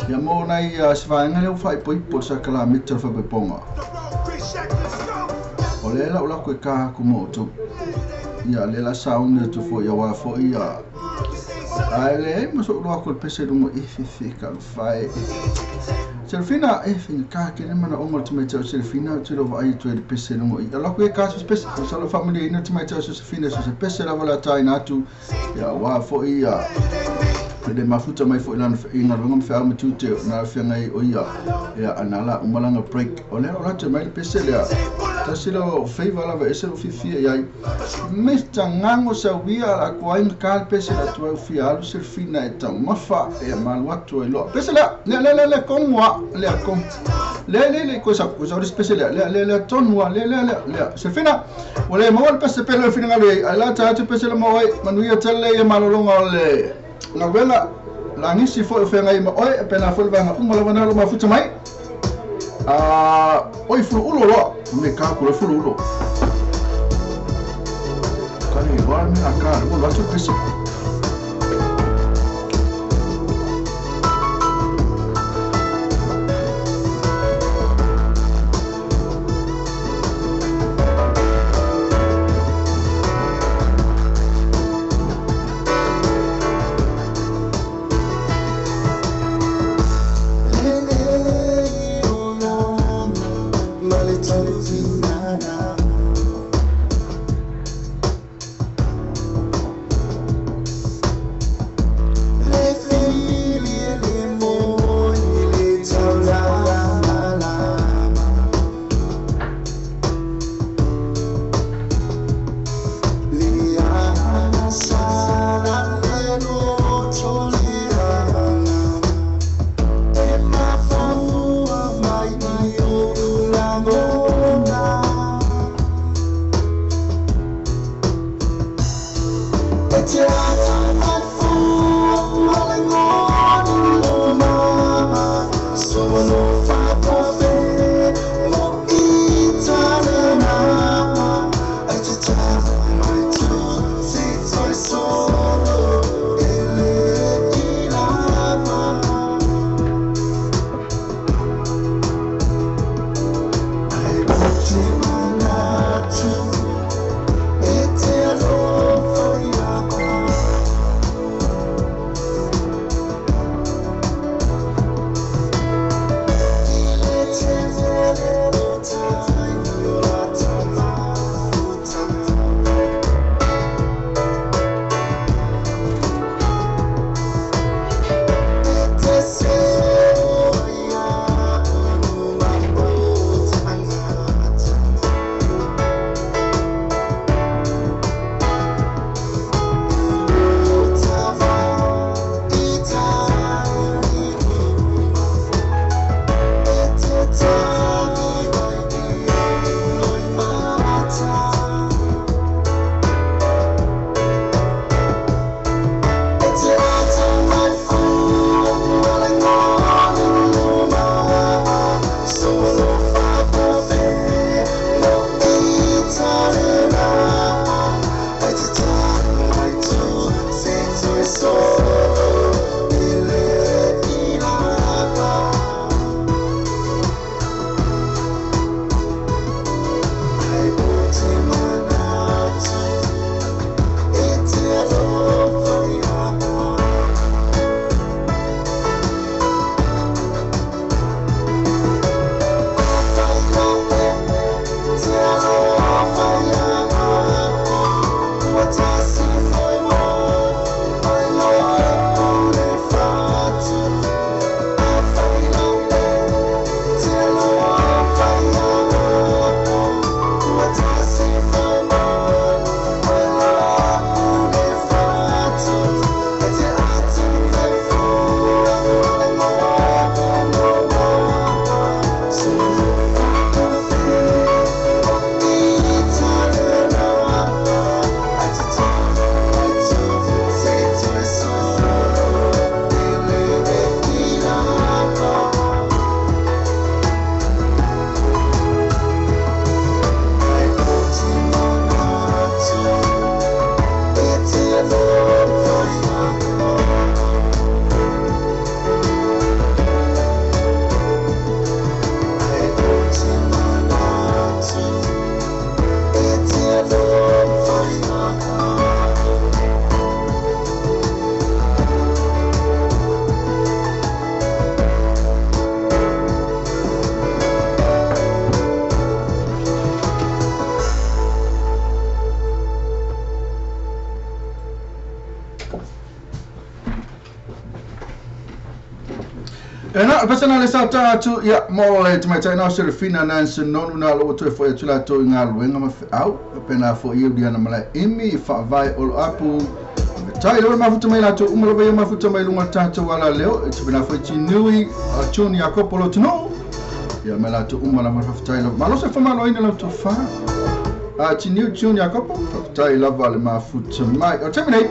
Speaker 2: ya mo na ya svanga le fai poi po sa kala meter fa beponga ole la ko ka ku mo to ya le la sound tu fo ya wa fo ya ale mo so lo ko pese mo ka fai Serafina fin ka ke ne mana ongo tme tau Serafina tu lo vai tu pese no i ala ko ka so pese so lo family ina tme tau Serafina so pese la vala tai na tu ya wa fo ia de mafuta mai fo ina ina ngam fa ma tu te na fa ngai o ia ya anala umalanga break ole ola te mai pese le ta silo favor la va ese lo fifi ya mesta ngango sa via la ko ai ka pese la tu fi alu Serafina eta mafa e mal watu lo pese la le con moi le com le cosa spesiale le ton moi le Serafina wala mo wal pese pelo fina ngale ala ta tu pese le mo manuia tele e malolonga le na vela la ngisi fo fe ngai mo oi pena fo va ngala wana lo mafuta mai oi fu ulo me ka ko fu ulo kani wa mi aka mo va tu pese Na pasana le sa tatu ya mo le te mai na se fina na se nonu na lo to fo tu la to nga lo nga ma au pena fo i dia na mala imi fa vai ol apu tai lo ma futa mai la to umalo ba ma futa mai lunga tatu wala leo te pena fo ti nui a chuni a kopolo tno ya mala to umala ma futa lo ma lo se fa ma lo ina lo to fa a ti new chuni a kopolo tai la vale ma futa mai o te mai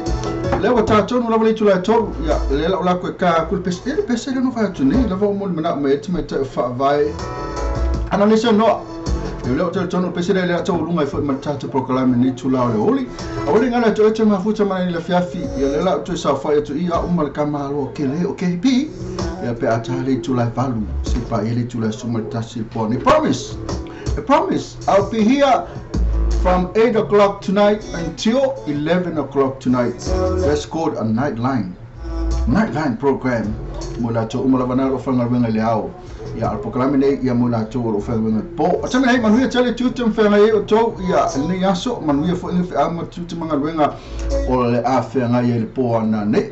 Speaker 2: lewa tātou no lawa leitu lai tolu ya le la ola koe ka kul pese le no fa tuni lava mo mana me te te fa vai ana le no le o te tono pese le tau lunga i fo ma tātou proclaim ni tu la le oli a ole ngana to te ma futa mai le fiafi ya le la to sa fa tu ia umal kamalo ke le o ke bi ya pe atale tu lai valu si pa ele tu lai suma tasi poni promise I promise I'll be here from 8 o'clock tonight until 11 o'clock tonight. That's called a nightline program. Mula to umala banalo fanga wenga leao. Ya alpokalame nei ya mula to lo fanga wenga po. Atame nei manuia tele tutum fanga ye to ya ni yaso manuia fo infi ama tutum manga wenga o le afenga ye le po ana ne.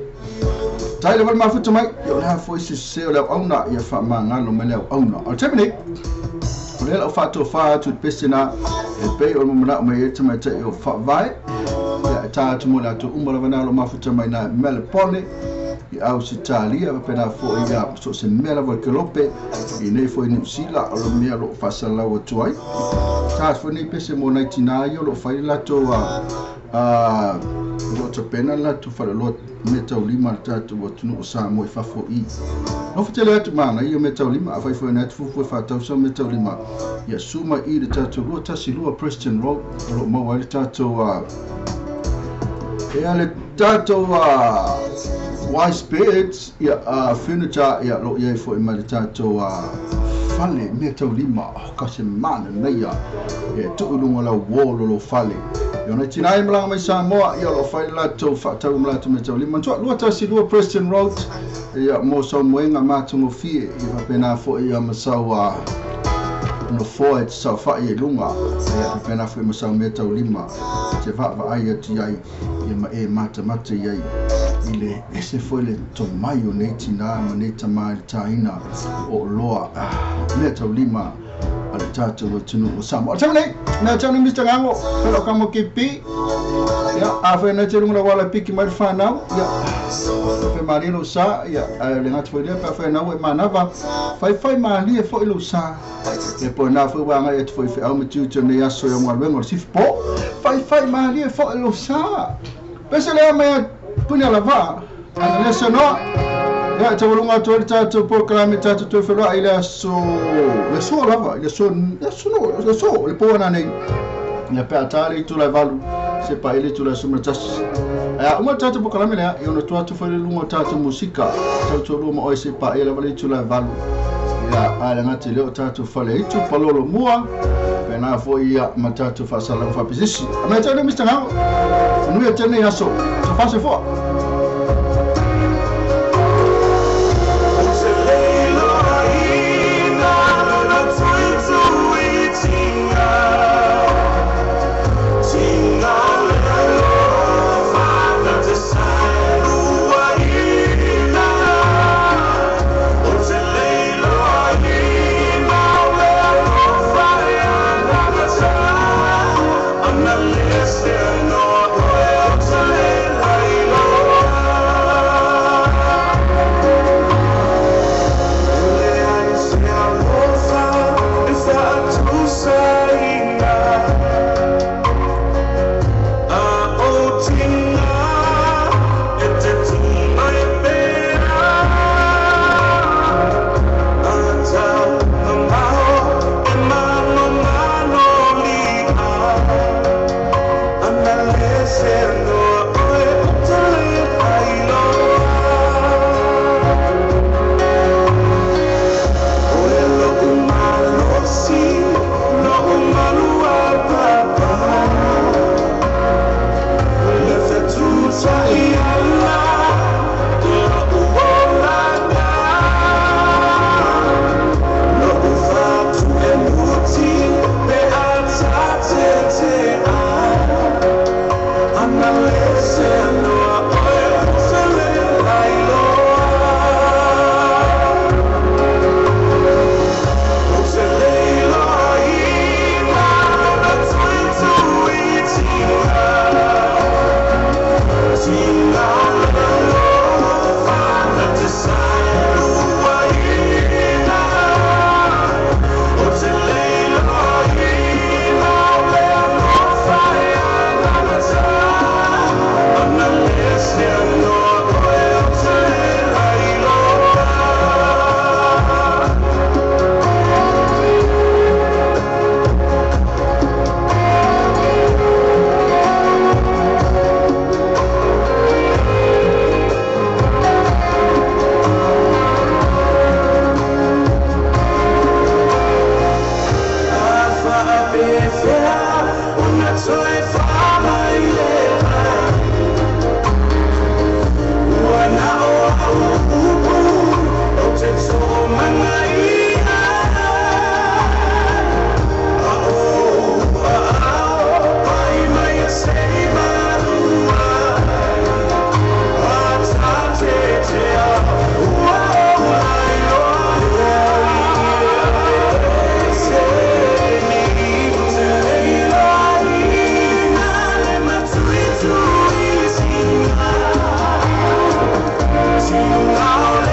Speaker 2: Tai le ma futu mai yo la fo se le ona ya fa manga lo mele ona. Atame nei le la fato fa tu pesina e pe o mo na mai te mai te o fa vai ya ta tu mo la tu umba la lo mafuta mai na melepone i au sitalia pe na fo ia so se mela vo kelope i nei fo ni sila o lo mea lo fa sala o tuai ta fo ni pese mo na tina yo lo fa la to lo to pena la tu fa lo meta ulima ta tu o tu sa mo fa fo i no fitele atu mana i meta ulima fa fo na tu fo fa ta so meta ulima ya suma i de ta tu lo ta si lo Preston Road lo mo wa ta tu ya le ta tu wise spirits ya furniture ya lo ye fo i ma ta tu fale meta ulima ka se mana nei ya tu ulunga la wolo lo fale yo na tina i mlanga mai Samoa ya lo fai la to fa ta umla to meta ulima to lo ta si lo Preston Road ya mo so moenga matu mo fie i pena fo ya masawa no forward so fa i lunga ya pena fo mo sa meta ulima te va ai ati ai ya ma mata ai ile ese fo le to mayo nei tina maneta mai taina o loa meta ulima ala tatu o tunu o Samoa. Tamane na tanu Mr. Ngango pero kamo kipi ya afa na tunu la wala piki mai fanau ya fe marino sa ya le ngat foi le pa fe na we manava fai mali fo ilo sa e po na fo wa ngai foi fe au mtiu tene ya so yo ngalo sif po fai mali fo ilo sa pese le mai punya lava ana le sono ya tawulunga to tatu program tatu to felo ila so le so lava le so le pona nei ya pe atali tu la valu se pa ile tu la sumra tas ya uma tatu program le yo no tu felo lunga tatu musika tatu lu mo se pa ile vale tu la valu ya ala ngati le tatu fale itu palolo mua pena fo ia matatu fa sala fa position ama tatu Mr. Ngao nu ya tene ya so fa se fo
Speaker 4: I'm not listening, no, sing all